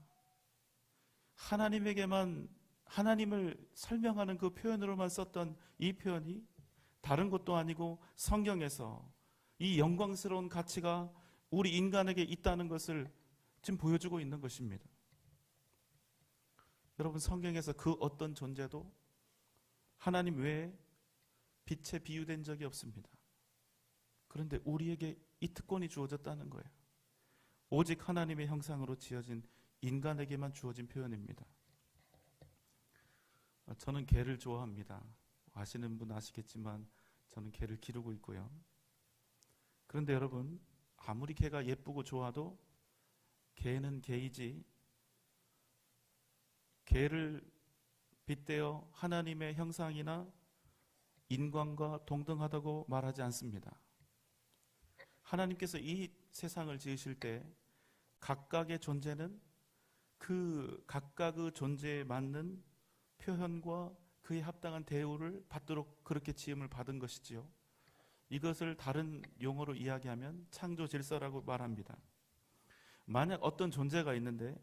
하나님에게만, 하나님을 설명하는 그 표현으로만 썼던 이 표현이 다른 것도 아니고 성경에서 이 영광스러운 가치가 우리 인간에게 있다는 것을 지금 보여주고 있는 것입니다. 여러분, 성경에서 그 어떤 존재도 하나님 외에 빛에 비유된 적이 없습니다. 그런데 우리에게 이 특권이 주어졌다는 거예요. 오직 하나님의 형상으로 지어진 인간에게만 주어진 표현입니다. 저는 개를 좋아합니다. 아시는 분 아시겠지만 저는 개를 기르고 있고요. 그런데 여러분, 아무리 개가 예쁘고 좋아도 개는 개이지, 개를 빗대어 하나님의 형상이나 인간과 동등하다고 말하지 않습니다. 하나님께서 이 세상을 지으실 때 각각의 존재는 그 각각의 존재에 맞는 표현과 그에 합당한 대우를 받도록 그렇게 지음을 받은 것이지요. 이것을 다른 용어로 이야기하면 창조 질서라고 말합니다. 만약 어떤 존재가 있는데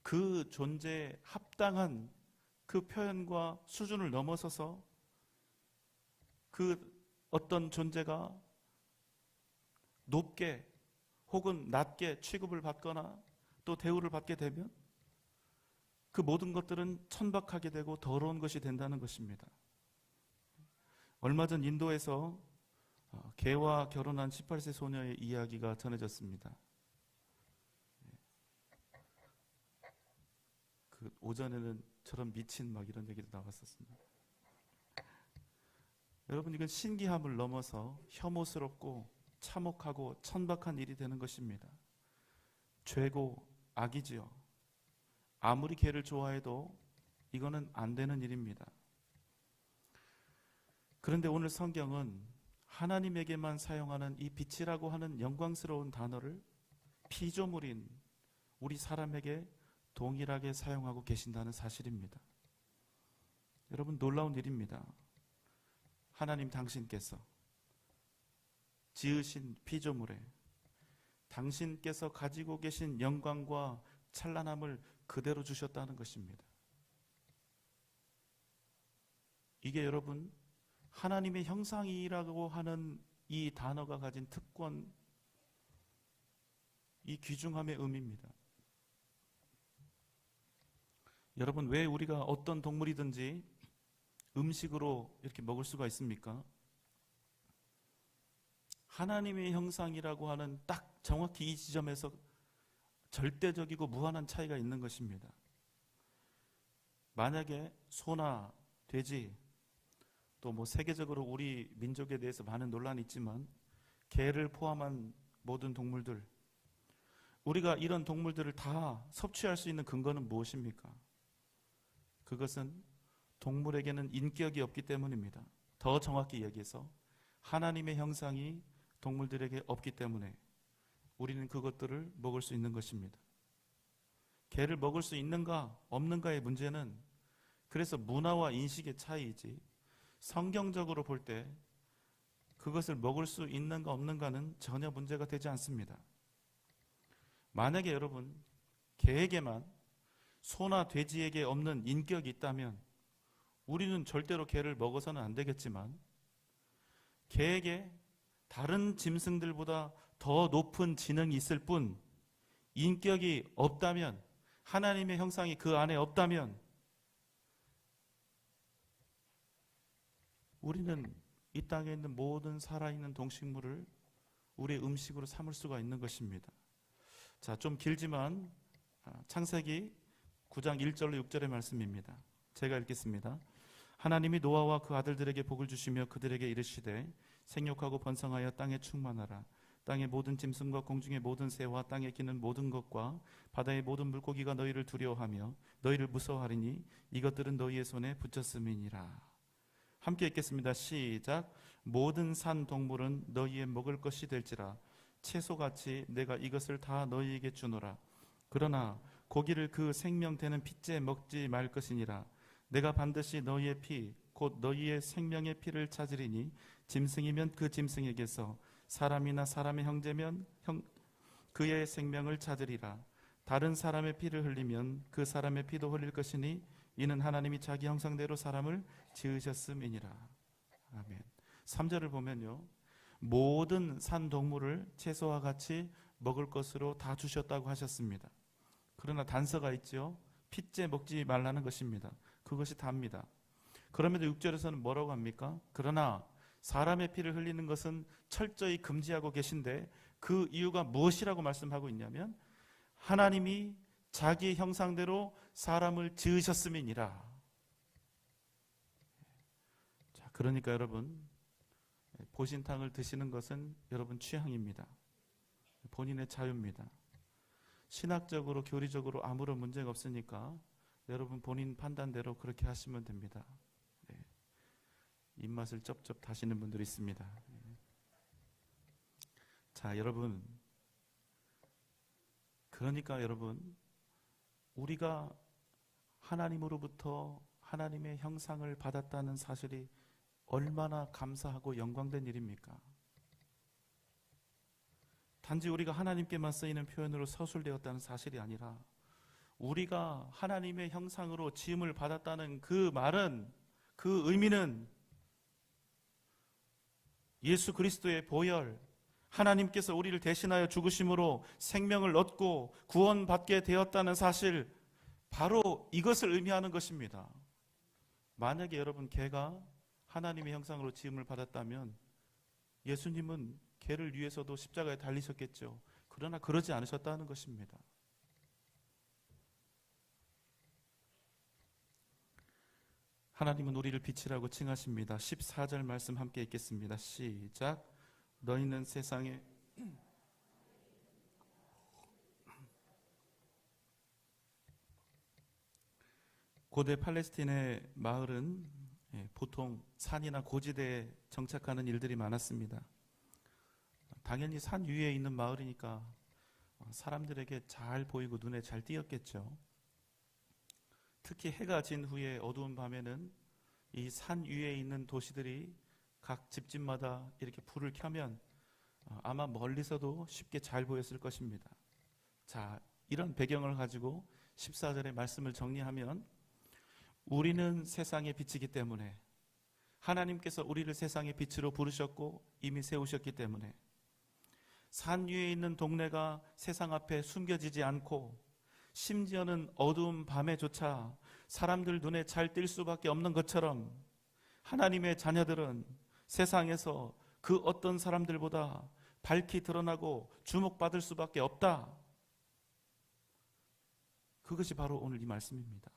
그 존재에 합당한 그 표현과 수준을 넘어서서 그 어떤 존재가 높게 혹은 낮게 취급을 받거나 또 대우를 받게 되면 그 모든 것들은 천박하게 되고 더러운 것이 된다는 것입니다. 얼마 전 인도에서 개와 결혼한 18세 소녀의 이야기가 전해졌습니다. 그 오전에는 저런 미친 막 이런 얘기도 나왔었습니다. 여러분, 이건 신기함을 넘어서 혐오스럽고 참혹하고 천박한 일이 되는 것입니다. 죄고 악이지요. 아무리 개를 좋아해도 이거는 안 되는 일입니다. 그런데 오늘 성경은 하나님에게만 사용하는 이 빛이라고 하는 영광스러운 단어를 피조물인 우리 사람에게 동일하게 사용하고 계신다는 사실입니다. 여러분, 놀라운 일입니다. 하나님 당신께서 지으신 피조물에 당신께서 가지고 계신 영광과 찬란함을 그대로 주셨다는 것입니다. 이게 여러분, 하나님의 형상이라고 하는 이 단어가 가진 특권, 이 귀중함의 의미입니다. 여러분, 왜 우리가 어떤 동물이든지 음식으로 이렇게 먹을 수가 있습니까? 하나님의 형상이라고 하는 딱 정확히 이 지점에서 절대적이고 무한한 차이가 있는 것입니다. 만약에 소나 돼지, 또 뭐 세계적으로 우리 민족에 대해서 많은 논란이 있지만 개를 포함한 모든 동물들, 우리가 이런 동물들을 다 섭취할 수 있는 근거는 무엇입니까? 그것은 동물에게는 인격이 없기 때문입니다. 더 정확히 얘기해서 하나님의 형상이 동물들에게 없기 때문에 우리는 그것들을 먹을 수 있는 것입니다. 개를 먹을 수 있는가 없는가의 문제는 그래서 문화와 인식의 차이이지, 성경적으로 볼 때 그것을 먹을 수 있는가 없는가는 전혀 문제가 되지 않습니다. 만약에 여러분, 개에게만 소나 돼지에게 없는 인격이 있다면 우리는 절대로 개를 먹어서는 안 되겠지만, 개에게 다른 짐승들보다 더 높은 지능이 있을 뿐 인격이 없다면, 하나님의 형상이 그 안에 없다면 우리는 이 땅에 있는 모든 살아있는 동식물을 우리의 음식으로 삼을 수가 있는 것입니다. 자, 좀 길지만 창세기 9장 1절로 6절의 말씀입니다. 제가 읽겠습니다. 하나님이 노아와 그 아들들에게 복을 주시며 그들에게 이르시되 생육하고 번성하여 땅에 충만하라. 땅의 모든 짐승과 공중의 모든 새와 땅에 기는 모든 것과 바다의 모든 물고기가 너희를 두려워하며 너희를 무서워하리니 이것들은 너희의 손에 붙였음이니라. 함께 읽겠습니다. 시작. 모든 산 동물은 너희의 먹을 것이 될지라. 채소같이 내가 이것을 다 너희에게 주노라. 그러나 고기를 그 생명되는 핏째 먹지 말 것이니라. 내가 반드시 너희의 피 곧 너희의 생명의 피를 찾으리니 짐승이면 그 짐승에게서 사람이나 사람의 형제면 그의 생명을 찾으리라. 다른 사람의 피를 흘리면 그 사람의 피도 흘릴 것이니 이는 하나님이 자기 형상대로 사람을 지으셨음이니라. 아멘. 3절을 보면요, 모든 산 동물을 채소와 같이 먹을 것으로 다 주셨다고 하셨습니다. 그러나 단서가 있죠. 핏째 먹지 말라는 것입니다. 그것이 답니다. 그럼에도 6절에서는 뭐라고 합니까? 그러나 사람의 피를 흘리는 것은 철저히 금지하고 계신데 그 이유가 무엇이라고 말씀하고 있냐면 하나님이 자기 형상대로 사람을 지으셨음이니라. 자, 그러니까 여러분, 보신탕을 드시는 것은 여러분 취향입니다. 본인의 자유입니다. 신학적으로 교리적으로 아무런 문제가 없으니까 여러분 본인 판단대로 그렇게 하시면 됩니다. 네. 입맛을 쩝쩝 다시는 분들이 있습니다. 네. 자, 여러분, 그러니까 여러분, 우리가 하나님으로부터 하나님의 형상을 받았다는 사실이 얼마나 감사하고 영광된 일입니까? 단지 우리가 하나님께만 쓰이는 표현으로 서술되었다는 사실이 아니라 우리가 하나님의 형상으로 지음을 받았다는 그 말은, 그 의미는 예수 그리스도의 보혈, 하나님께서 우리를 대신하여 죽으심으로 생명을 얻고 구원받게 되었다는 사실, 바로 이것을 의미하는 것입니다. 만약에 여러분 개가 하나님의 형상으로 지음을 받았다면 예수님은 개를 위해서도 십자가에 달리셨겠죠. 그러나 그러지 않으셨다는 것입니다. 하나님은 우리를 빛이라고 칭하십니다. 14절 말씀 함께 읽겠습니다. 시작. 너희는 세상에 고대 팔레스틴의 마을은 보통 산이나 고지대에 정착하는 일들이 많았습니다. 당연히 산 위에 있는 마을이니까 사람들에게 잘 보이고 눈에 잘 띄었겠죠. 특히 해가 진 후에 어두운 밤에는 이 산 위에 있는 도시들이 각 집집마다 이렇게 불을 켜면 아마 멀리서도 쉽게 잘 보였을 것입니다. 자, 이런 배경을 가지고 14절의 말씀을 정리하면 우리는 세상의 빛이기 때문에, 하나님께서 우리를 세상의 빛으로 부르셨고 이미 세우셨기 때문에 산 위에 있는 동네가 세상 앞에 숨겨지지 않고 심지어는 어두운 밤에조차 사람들 눈에 잘 띌 수밖에 없는 것처럼 하나님의 자녀들은 세상에서 그 어떤 사람들보다 밝히 드러나고 주목받을 수밖에 없다. 그것이 바로 오늘 이 말씀입니다.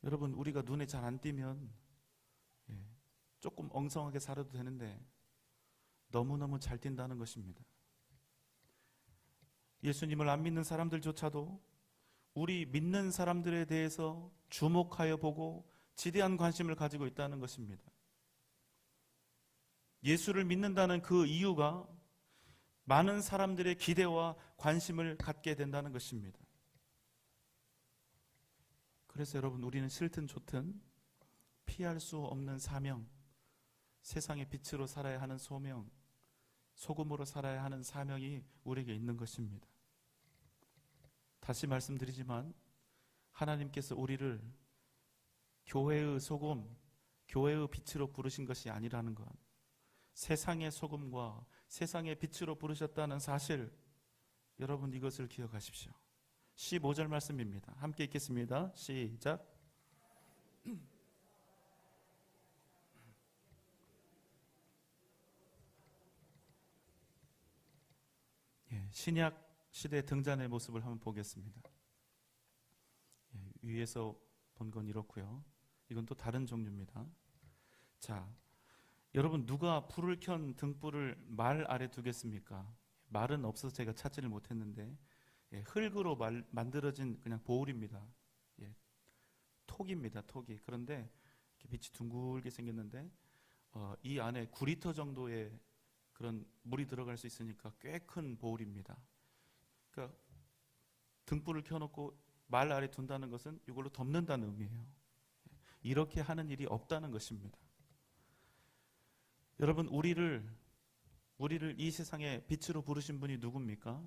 여러분, 우리가 눈에 잘 안 띄면 조금 엉성하게 살아도 되는데 너무너무 잘 띈다는 것입니다. 예수님을 안 믿는 사람들조차도 우리 믿는 사람들에 대해서 주목하여 보고 지대한 관심을 가지고 있다는 것입니다. 예수를 믿는다는 그 이유가 많은 사람들의 기대와 관심을 갖게 된다는 것입니다. 그래서 여러분, 우리는 싫든 좋든 피할 수 없는 사명, 세상의 빛으로 살아야 하는 소명, 소금으로 살아야 하는 사명이 우리에게 있는 것입니다. 다시 말씀드리지만 하나님께서 우리를 교회의 소금, 교회의 빛으로 부르신 것이 아니라는 것, 세상의 소금과 세상의 빛으로 부르셨다는 사실, 여러분 이것을 기억하십시오. 15절 말씀입니다. 함께 읽겠습니다. 시작. 신약 시대 등잔의 모습을 한번 보겠습니다. 위에서 본 건 이렇고요. 이건 또 다른 종류입니다. 자, 여러분 누가 불을 켠 등불을 말 아래 두겠습니까? 말은 없어서 제가 찾지를 못했는데 흙으로 만들어진 그냥 보울입니다. 톡입니다. 톡이. 그런데 이렇게 빛이 둥글게 생겼는데 이 안에 9리터 정도의 그런 물이 들어갈 수 있으니까 꽤 큰 보울입니다. 그러니까 등불을 켜놓고 말 아래 둔다는 것은 이걸로 덮는다는 의미예요. 이렇게 하는 일이 없다는 것입니다. 여러분 우리를 이 세상에 빛으로 부르신 분이 누굽니까?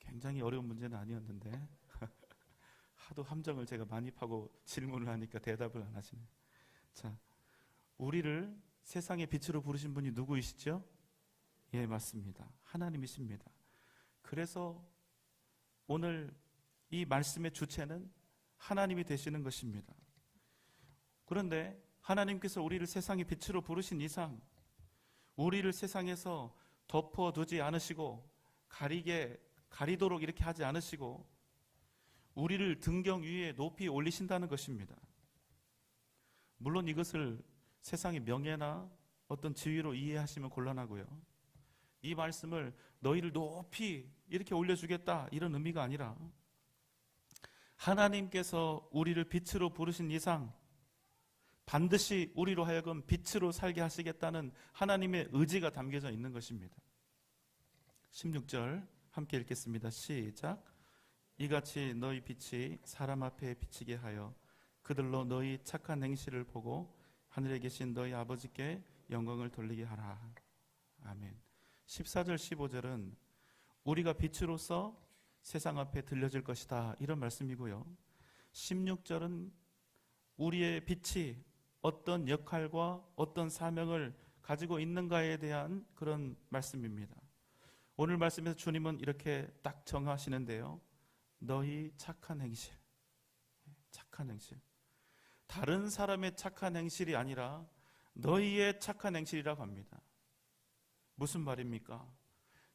굉장히 어려운 문제는 아니었는데 하도 함정을 제가 많이 파고 질문을 하니까 대답을 안 하시네요. 자, 우리를 세상의 빛으로 부르신 분이 누구이시죠? 예, 맞습니다. 하나님이십니다. 그래서 오늘 이 말씀의 주체는 하나님이 되시는 것입니다. 그런데 하나님께서 우리를 세상의 빛으로 부르신 이상 우리를 세상에서 덮어두지 않으시고 가리도록 이렇게 하지 않으시고 우리를 등경 위에 높이 올리신다는 것입니다. 물론 이것을 세상의 명예나 어떤 지위로 이해하시면 곤란하고요. 이 말씀을 너희를 높이 이렇게 올려주겠다 이런 의미가 아니라 하나님께서 우리를 빛으로 부르신 이상 반드시 우리로 하여금 빛으로 살게 하시겠다는 하나님의 의지가 담겨져 있는 것입니다. 16절 함께 읽겠습니다. 시작. 이같이 너희 빛이 사람 앞에 비치게 하여 그들로 너희 착한 행실을 보고 하늘에 계신 너희 아버지께 영광을 돌리게 하라. 아멘. 14절 15절은 우리가 빛으로서 세상 앞에 들려질 것이다 이런 말씀이고요. 16절은 우리의 빛이 어떤 역할과 어떤 사명을 가지고 있는가에 대한 그런 말씀입니다. 오늘 말씀에서 주님은 이렇게 딱 정하시는데요. 너희 착한 행실, 착한 행실. 다른 사람의 착한 행실이 아니라 너희의 착한 행실이라고 합니다. 무슨 말입니까?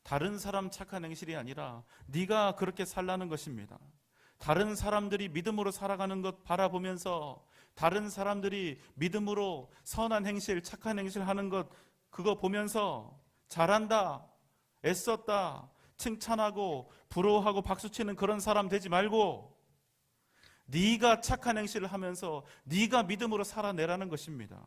다른 사람 착한 행실이 아니라 네가 그렇게 살라는 것입니다. 다른 사람들이 믿음으로 살아가는 것 바라보면서 다른 사람들이 믿음으로 선한 행실, 착한 행실 하는 것 그거 보면서 잘한다, 애썼다, 칭찬하고 부러워하고 박수치는 그런 사람 되지 말고 네가 착한 행실을 하면서 네가 믿음으로 살아내라는 것입니다.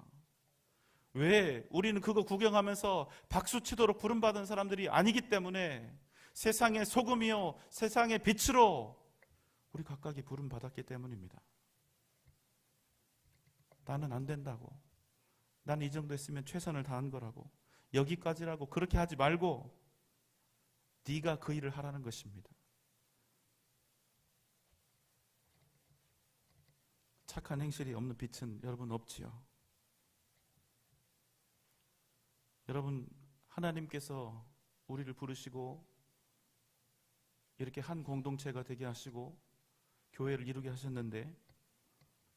왜? 우리는 그거 구경하면서 박수치도록 부름받은 사람들이 아니기 때문에 세상의 소금이요 세상의 빛으로 우리 각각이 부름받았기 때문입니다. 나는 안 된다고, 나는 이 정도 했으면 최선을 다한 거라고, 여기까지라고 그렇게 하지 말고 네가 그 일을 하라는 것입니다. 착한 행실이 없는 빛은 여러분 없지요. 여러분 하나님께서 우리를 부르시고 이렇게 한 공동체가 되게 하시고 교회를 이루게 하셨는데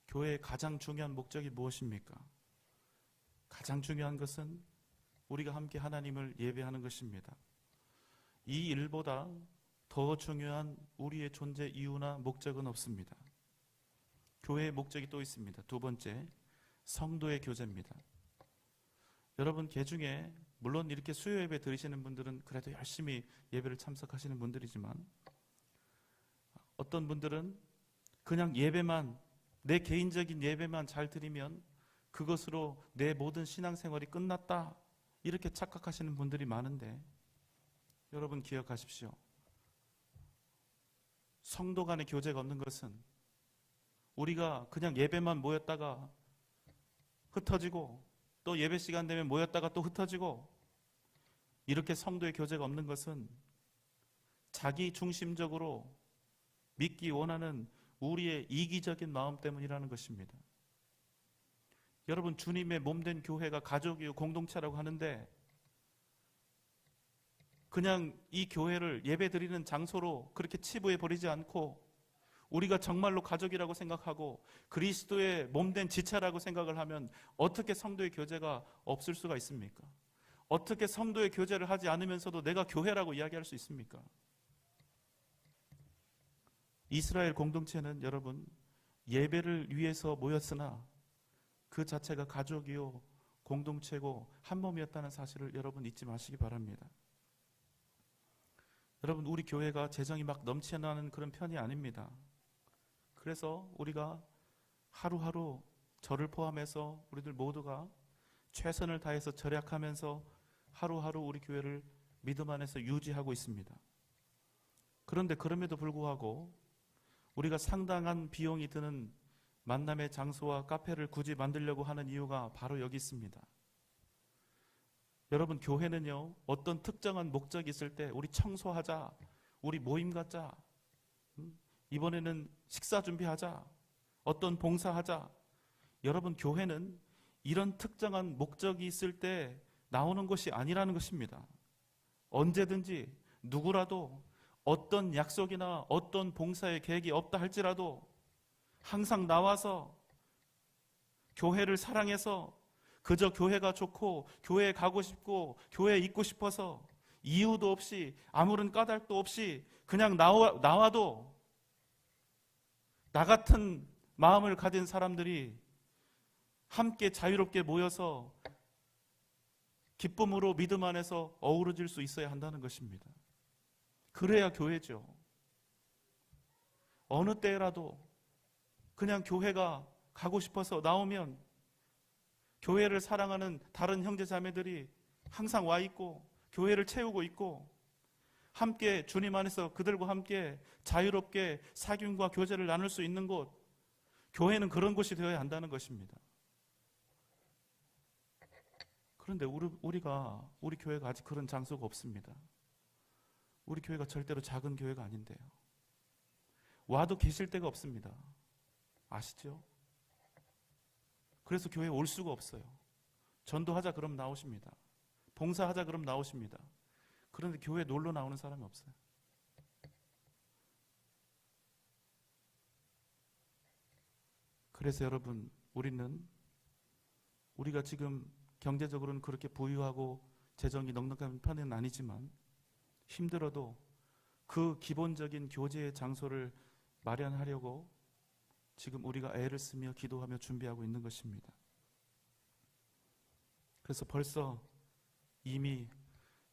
교회의 가장 중요한 목적이 무엇입니까? 가장 중요한 것은 우리가 함께 하나님을 예배하는 것입니다. 이 일보다 더 중요한 우리의 존재 이유나 목적은 없습니다. 교회의 목적이 또 있습니다. 두 번째, 성도의 교제입니다. 여러분 개중에 물론 이렇게 수요 예배 드리시는 분들은 그래도 열심히 예배를 참석하시는 분들이지만 어떤 분들은 그냥 예배만, 내 개인적인 예배만 잘 드리면 그것으로 내 모든 신앙생활이 끝났다 이렇게 착각하시는 분들이 많은데 여러분 기억하십시오. 성도 간의 교제가 없는 것은 우리가 그냥 예배만 모였다가 흩어지고 또 예배 시간 되면 모였다가 또 흩어지고 이렇게 성도의 교제가 없는 것은 자기 중심적으로 믿기 원하는 우리의 이기적인 마음 때문이라는 것입니다. 여러분 주님의 몸된 교회가 가족이요 공동체라고 하는데 그냥 이 교회를 예배드리는 장소로 그렇게 치부해 버리지 않고 우리가 정말로 가족이라고 생각하고 그리스도의 몸된 지체라고 생각을 하면 어떻게 성도의 교제가 없을 수가 있습니까? 어떻게 성도의 교제를 하지 않으면서도 내가 교회라고 이야기할 수 있습니까? 이스라엘 공동체는 여러분 예배를 위해서 모였으나 그 자체가 가족이요 공동체고 한 몸이었다는 사실을 여러분 잊지 마시기 바랍니다. 여러분 우리 교회가 재정이 막 넘쳐나는 그런 편이 아닙니다. 그래서 우리가 하루하루 저를 포함해서 우리들 모두가 최선을 다해서 절약하면서 하루하루 우리 교회를 믿음 안에서 유지하고 있습니다. 그런데 그럼에도 불구하고 우리가 상당한 비용이 드는 만남의 장소와 카페를 굳이 만들려고 하는 이유가 바로 여기 있습니다. 여러분 교회는요 어떤 특정한 목적이 있을 때 우리 청소하자, 우리 모임 갖자, 이번에는 식사 준비하자, 어떤 봉사하자. 여러분 교회는 이런 특정한 목적이 있을 때 나오는 것이 아니라는 것입니다. 언제든지 누구라도 어떤 약속이나 어떤 봉사의 계획이 없다 할지라도 항상 나와서 교회를 사랑해서 그저 교회가 좋고 교회에 가고 싶고 교회에 있고 싶어서 이유도 없이 아무런 까닭도 없이 그냥 나와도 나 같은 마음을 가진 사람들이 함께 자유롭게 모여서 기쁨으로 믿음 안에서 어우러질 수 있어야 한다는 것입니다. 그래야 교회죠. 어느 때라도 그냥 교회가 가고 싶어서 나오면 교회를 사랑하는 다른 형제 자매들이 항상 와 있고 교회를 채우고 있고 함께 주님 안에서 그들과 함께 자유롭게 사귐과 교제를 나눌 수 있는 곳, 교회는 그런 곳이 되어야 한다는 것입니다. 그런데 우리 교회가 아직 그런 장소가 없습니다. 우리 교회가 절대로 작은 교회가 아닌데요. 와도 계실 데가 없습니다. 아시죠? 그래서 교회에 올 수가 없어요. 전도하자 그럼 나오십니다. 봉사하자 그럼 나오십니다. 그런데 교회에 놀러 나오는 사람이 없어요. 그래서 여러분 우리가 지금 경제적으로는 그렇게 부유하고 재정이 넉넉한 편은 아니지만 힘들어도 그 기본적인 교제의 장소를 마련하려고 지금 우리가 애를 쓰며 기도하며 준비하고 있는 것입니다. 그래서 벌써 이미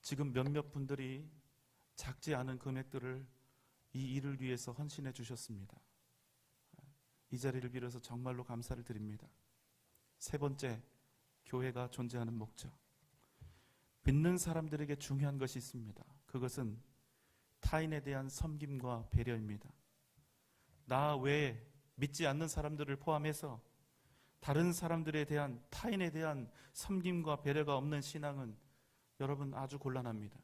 지금 몇몇 분들이 작지 않은 금액들을 이 일을 위해서 헌신해 주셨습니다. 이 자리를 빌어서 정말로 감사를 드립니다. 세 번째, 교회가 존재하는 목적. 믿는 사람들에게 중요한 것이 있습니다. 그것은 타인에 대한 섬김과 배려입니다. 나 외에 믿지 않는 사람들을 포함해서 다른 사람들에 대한 타인에 대한 섬김과 배려가 없는 신앙은 여러분 아주 곤란합니다.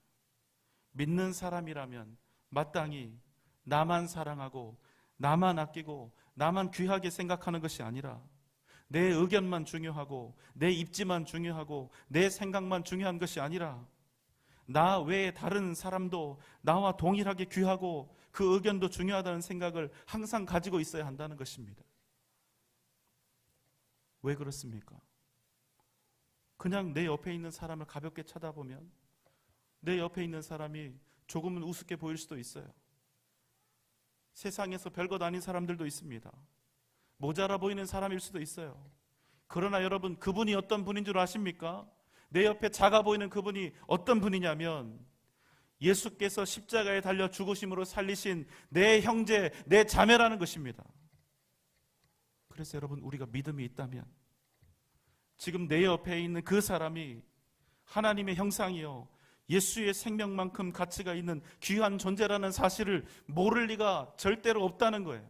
믿는 사람이라면 마땅히 나만 사랑하고 나만 아끼고 나만 귀하게 생각하는 것이 아니라 내 의견만 중요하고 내 입지만 중요하고 내 생각만 중요한 것이 아니라 나 외에 다른 사람도 나와 동일하게 귀하고 그 의견도 중요하다는 생각을 항상 가지고 있어야 한다는 것입니다. 왜 그렇습니까? 그냥 내 옆에 있는 사람을 가볍게 쳐다보면 내 옆에 있는 사람이 조금은 우습게 보일 수도 있어요. 세상에서 별것 아닌 사람들도 있습니다. 모자라 보이는 사람일 수도 있어요. 그러나 여러분 그분이 어떤 분인 줄 아십니까? 내 옆에 작아 보이는 그분이 어떤 분이냐면 예수께서 십자가에 달려 죽으심으로 살리신 내 형제, 내 자매라는 것입니다. 그래서 여러분 우리가 믿음이 있다면 지금 내 옆에 있는 그 사람이 하나님의 형상이요 예수의 생명만큼 가치가 있는 귀한 존재라는 사실을 모를 리가 절대로 없다는 거예요.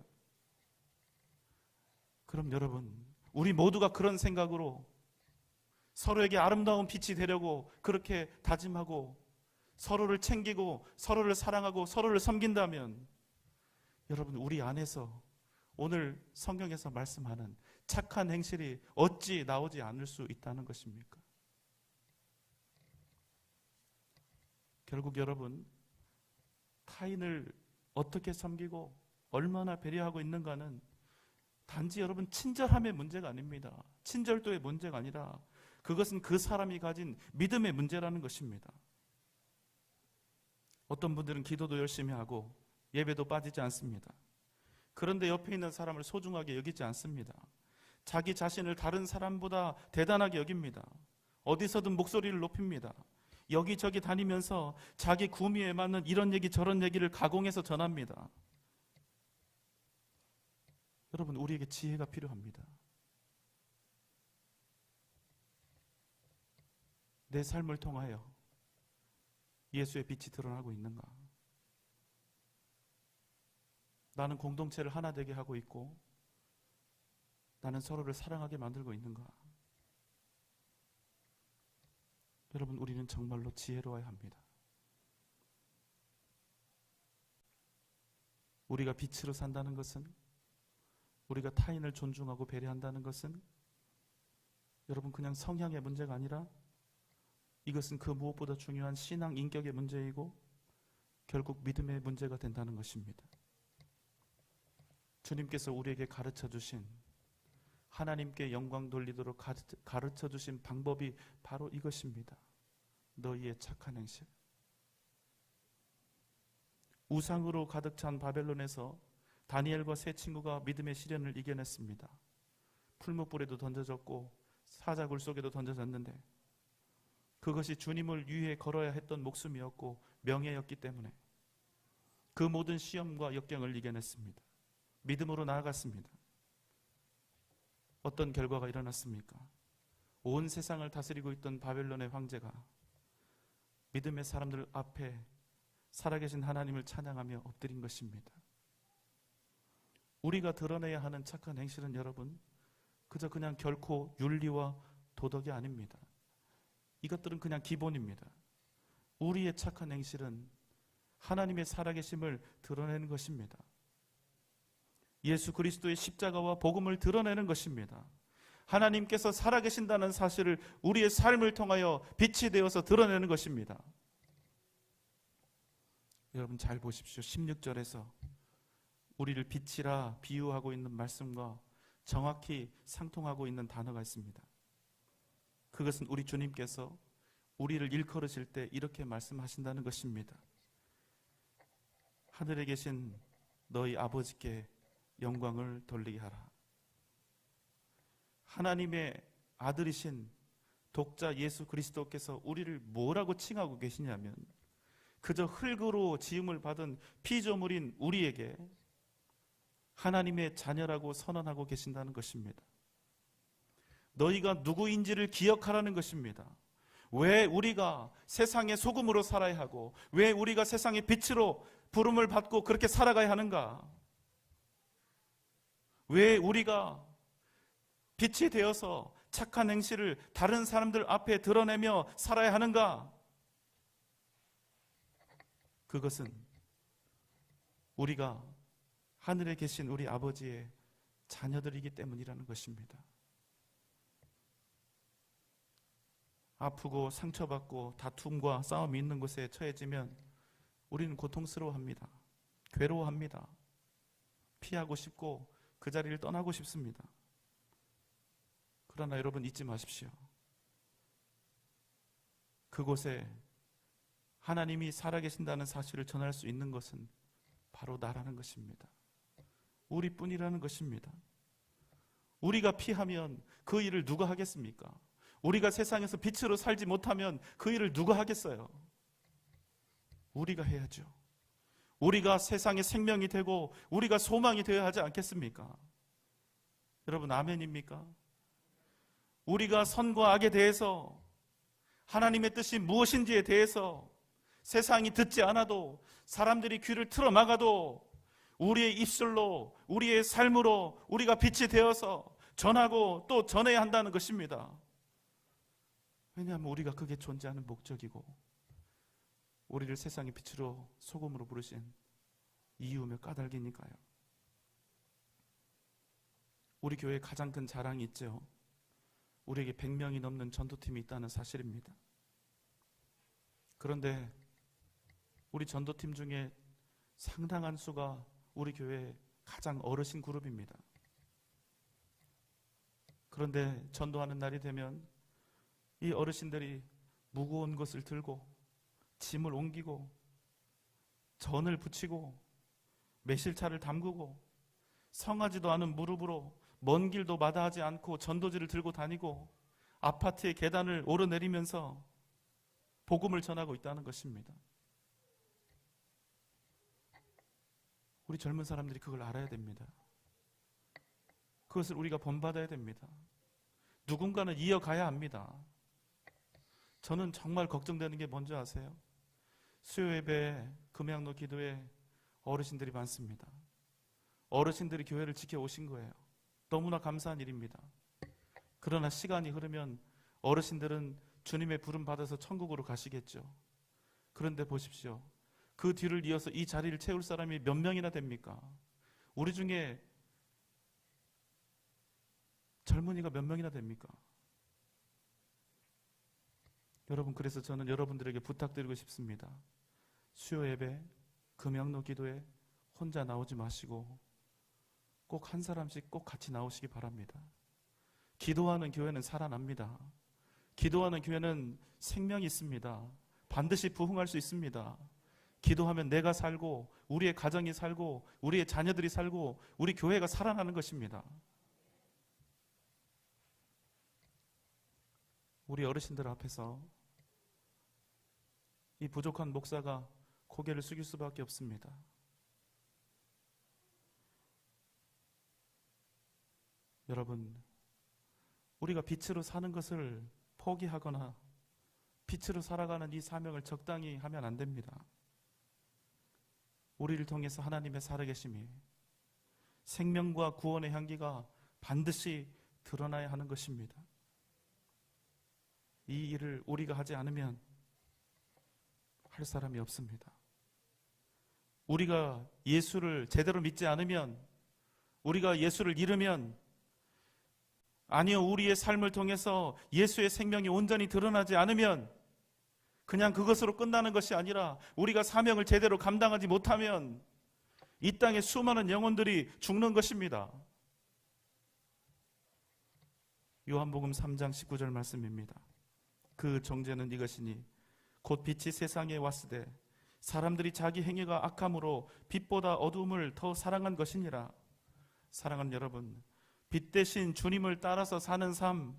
그럼 여러분 우리 모두가 그런 생각으로 서로에게 아름다운 빛이 되려고 그렇게 다짐하고 서로를 챙기고 서로를 사랑하고 서로를 섬긴다면 여러분 우리 안에서 오늘 성경에서 말씀하는 착한 행실이 어찌 나오지 않을 수 있다는 것입니까? 결국 여러분, 타인을 어떻게 섬기고 얼마나 배려하고 있는가는 단지 여러분 친절함의 문제가 아닙니다. 친절도의 문제가 아니라 그것은 그 사람이 가진 믿음의 문제라는 것입니다. 어떤 분들은 기도도 열심히 하고 예배도 빠지지 않습니다. 그런데 옆에 있는 사람을 소중하게 여기지 않습니다. 자기 자신을 다른 사람보다 대단하게 여깁니다. 어디서든 목소리를 높입니다. 여기저기 다니면서 자기 구미에 맞는 이런 얘기 저런 얘기를 가공해서 전합니다. 여러분, 우리에게 지혜가 필요합니다. 내 삶을 통하여 예수의 빛이 드러나고 있는가? 나는 공동체를 하나 되게 하고 있고 나는 서로를 사랑하게 만들고 있는가? 여러분, 우리는 정말로 지혜로워야 합니다. 우리가 빛으로 산다는 것은, 우리가 타인을 존중하고 배려한다는 것은 여러분 그냥 성향의 문제가 아니라 이것은 그 무엇보다 중요한 신앙 인격의 문제이고 결국 믿음의 문제가 된다는 것입니다. 주님께서 우리에게 가르쳐 주신, 하나님께 영광 돌리도록 가르쳐 주신 방법이 바로 이것입니다. 너희의 착한 행실. 우상으로 가득 찬 바벨론에서 다니엘과 세 친구가 믿음의 시련을 이겨냈습니다. 풀무불에도 던져졌고 사자굴 속에도 던져졌는데 그것이 주님을 위해 걸어야 했던 목숨이었고 명예였기 때문에 그 모든 시험과 역경을 이겨냈습니다. 믿음으로 나아갔습니다. 어떤 결과가 일어났습니까? 온 세상을 다스리고 있던 바벨론의 황제가 믿음의 사람들 앞에 살아계신 하나님을 찬양하며 엎드린 것입니다. 우리가 드러내야 하는 착한 행실은 여러분 그저 그냥 결코 윤리와 도덕이 아닙니다. 이것들은 그냥 기본입니다. 우리의 착한 행실은 하나님의 살아계심을 드러내는 것입니다. 예수 그리스도의 십자가와 복음을 드러내는 것입니다. 하나님께서 살아계신다는 사실을 우리의 삶을 통하여 빛이 되어서 드러내는 것입니다. 여러분 잘 보십시오. 16절에서 우리를 빛이라 비유하고 있는 말씀과 정확히 상통하고 있는 단어가 있습니다. 그것은 우리 주님께서 우리를 일컬으실 때 이렇게 말씀하신다는 것입니다. 하늘에 계신 너희 아버지께 영광을 돌리게 하라. 하나님의 아들이신 독자 예수 그리스도께서 우리를 뭐라고 칭하고 계시냐면 그저 흙으로 지음을 받은 피조물인 우리에게 하나님의 자녀라고 선언하고 계신다는 것입니다. 너희가 누구인지를 기억하라는 것입니다. 왜 우리가 세상의 소금으로 살아야 하고 왜 우리가 세상의 빛으로 부름을 받고 그렇게 살아가야 하는가? 왜 우리가 빛이 되어서 착한 행실을 다른 사람들 앞에 드러내며 살아야 하는가? 그것은 우리가 하늘에 계신 우리 아버지의 자녀들이기 때문이라는 것입니다. 아프고 상처받고 다툼과 싸움이 있는 곳에 처해지면 우리는 고통스러워합니다. 괴로워합니다. 피하고 싶고 그 자리를 떠나고 싶습니다. 그러나 여러분 잊지 마십시오. 그곳에 하나님이 살아계신다는 사실을 전할 수 있는 것은 바로 나라는 것입니다. 우리뿐이라는 것입니다. 우리가 피하면 그 일을 누가 하겠습니까? 우리가 세상에서 빛으로 살지 못하면 그 일을 누가 하겠어요? 우리가 해야죠. 우리가 세상의 생명이 되고 우리가 소망이 되어야 하지 않겠습니까? 여러분 아멘입니까? 우리가 선과 악에 대해서 하나님의 뜻이 무엇인지에 대해서 세상이 듣지 않아도 사람들이 귀를 틀어 막아도 우리의 입술로 우리의 삶으로 우리가 빛이 되어서 전하고 또 전해야 한다는 것입니다. 왜냐하면 우리가 그게 존재하는 목적이고 우리를 세상의 빛으로 소금으로 부르신 이유며 까닭이니까요. 우리 교회에 가장 큰 자랑이 있죠. 우리에게 100명이 넘는 전도팀이 있다는 사실입니다. 그런데 우리 전도팀 중에 상당한 수가 우리 교회 가장 어르신 그룹입니다. 그런데 전도하는 날이 되면 이 어르신들이 무거운 것을 들고 짐을 옮기고 전을 붙이고 매실차를 담그고 성하지도 않은 무릎으로 먼 길도 마다하지 않고 전도지를 들고 다니고 아파트의 계단을 오르내리면서 복음을 전하고 있다는 것입니다. 우리 젊은 사람들이 그걸 알아야 됩니다. 그것을 우리가 본받아야 됩니다. 누군가는 이어가야 합니다. 저는 정말 걱정되는 게 뭔지 아세요? 수요 예배, 금양로 기도에 어르신들이 많습니다. 어르신들이 교회를 지켜오신 거예요. 너무나 감사한 일입니다. 그러나 시간이 흐르면 어르신들은 주님의 부름 받아서 천국으로 가시겠죠. 그런데 보십시오. 그 뒤를 이어서 이 자리를 채울 사람이 몇 명이나 됩니까? 우리 중에 젊은이가 몇 명이나 됩니까? 여러분, 그래서 저는 여러분들에게 부탁드리고 싶습니다. 수요 예배, 금양로 기도에 혼자 나오지 마시고 꼭 한 사람씩 꼭 같이 나오시기 바랍니다. 기도하는 교회는 살아납니다. 기도하는 교회는 생명이 있습니다. 반드시 부흥할 수 있습니다. 기도하면 내가 살고 우리의 가정이 살고 우리의 자녀들이 살고 우리 교회가 살아나는 것입니다. 우리 어르신들 앞에서 이 부족한 목사가 고개를 숙일 수밖에 없습니다. 여러분, 우리가 빛으로 사는 것을 포기하거나 빛으로 살아가는 이 사명을 적당히 하면 안 됩니다. 우리를 통해서 하나님의 살아계심이, 생명과 구원의 향기가 반드시 드러나야 하는 것입니다. 이 일을 우리가 하지 않으면 할 사람이 없습니다. 우리가 예수를 제대로 믿지 않으면, 우리가 예수를 잃으면, 아니요, 우리의 삶을 통해서 예수의 생명이 온전히 드러나지 않으면 그냥 그것으로 끝나는 것이 아니라 우리가 사명을 제대로 감당하지 못하면 이 땅에 수많은 영혼들이 죽는 것입니다. 요한복음 3장 19절 말씀입니다. 그 정죄는 이것이니 곧 빛이 세상에 왔으되 사람들이 자기 행위가 악함으로 빛보다 어두움을 더 사랑한 것이니라. 사랑하는 여러분, 빛 대신 주님을 따라서 사는 삶,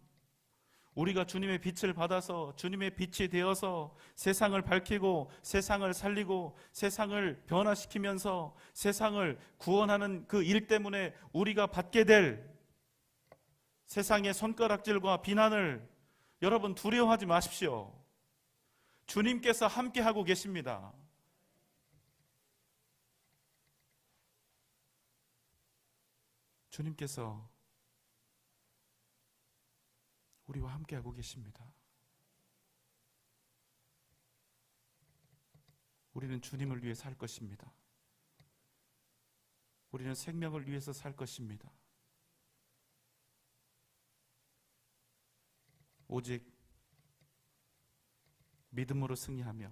우리가 주님의 빛을 받아서 주님의 빛이 되어서 세상을 밝히고 세상을 살리고 세상을 변화시키면서 세상을 구원하는 그 일 때문에 우리가 받게 될 세상의 손가락질과 비난을 여러분 두려워하지 마십시오. 주님께서 함께하고 계십니다. 주님께서 우리와 함께하고 계십니다. 우리는 주님을 위해 살 것입니다. 우리는 생명을 위해서 살 것입니다. 오직 믿음으로 승리하며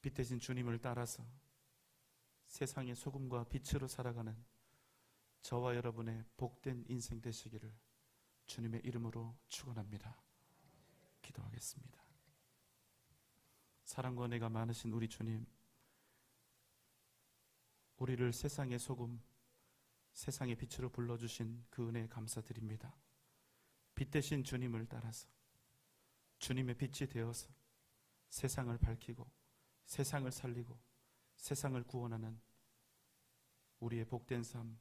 빛 대신 주님을 따라서 세상의 소금과 빛으로 살아가는 저와 여러분의 복된 인생 되시기를 주님의 이름으로 축원합니다. 기도하겠습니다. 사랑과 은혜가 많으신 우리 주님, 우리를 세상의 소금, 세상의 빛으로 불러주신 그 은혜에 감사드립니다. 빛 대신 주님을 따라서 주님의 빛이 되어서 세상을 밝히고 세상을 살리고 세상을 구원하는 우리의 복된 삶,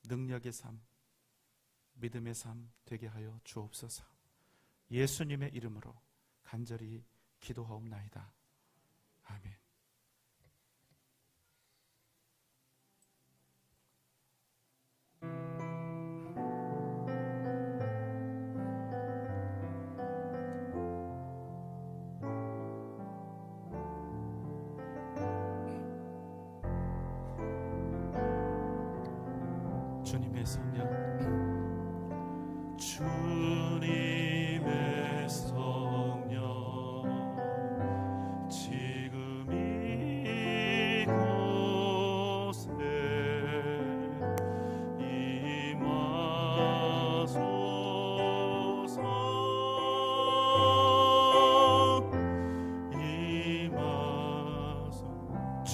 능력의 삶, 믿음의 삶 되게 하여 주옵소서. 예수님의 이름으로 간절히 기도하옵나이다. 아멘. 주님의 성령, 주님의 성령 지금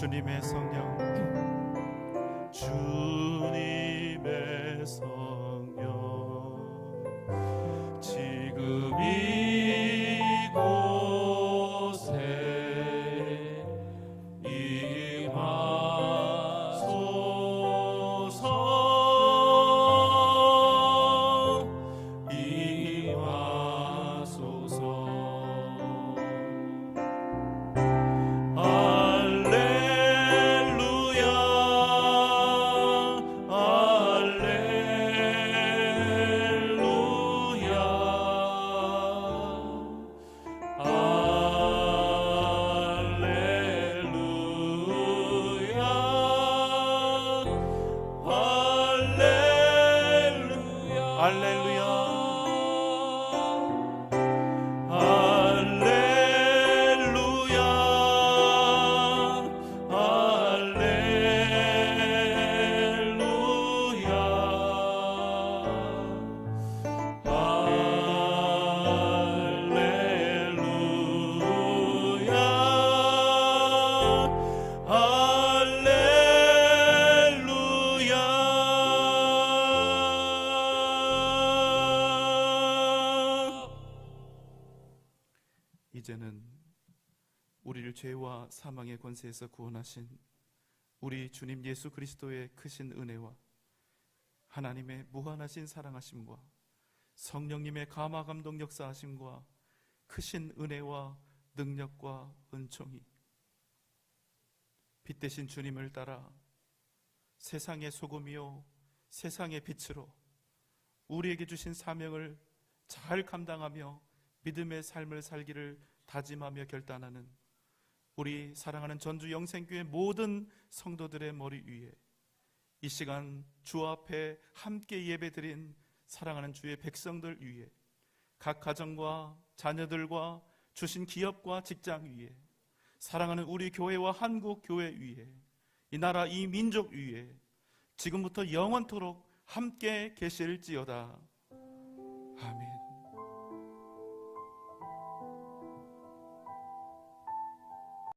주님의 성령, 주님의 성령, 지금 이곳에 임하소서, 임하소서. 이제는 우리를 죄와 사망의 권세에서 구원하신 우리 주님 예수 그리스도의 크신 은혜와 하나님의 무한하신 사랑하심과 성령님의 감화 감동 역사하심과 크신 은혜와 능력과 은총이 빛 대신 주님을 따라 세상의 소금이요 세상의 빛으로 우리에게 주신 사명을 잘 감당하며 믿음의 삶을 살기를 다짐하며 결단하는 우리 사랑하는 전주 영생교회 모든 성도들의 머리 위에 이 시간 주 앞에 함께 예배드린 사랑하는 주의 백성들 위에 각 가정과 자녀들과 주신 기업과 직장 위에 사랑하는 우리 교회와 한국 교회 위에 이 나라 이 민족 위에 지금부터 영원토록 함께 계실지어다. 아멘.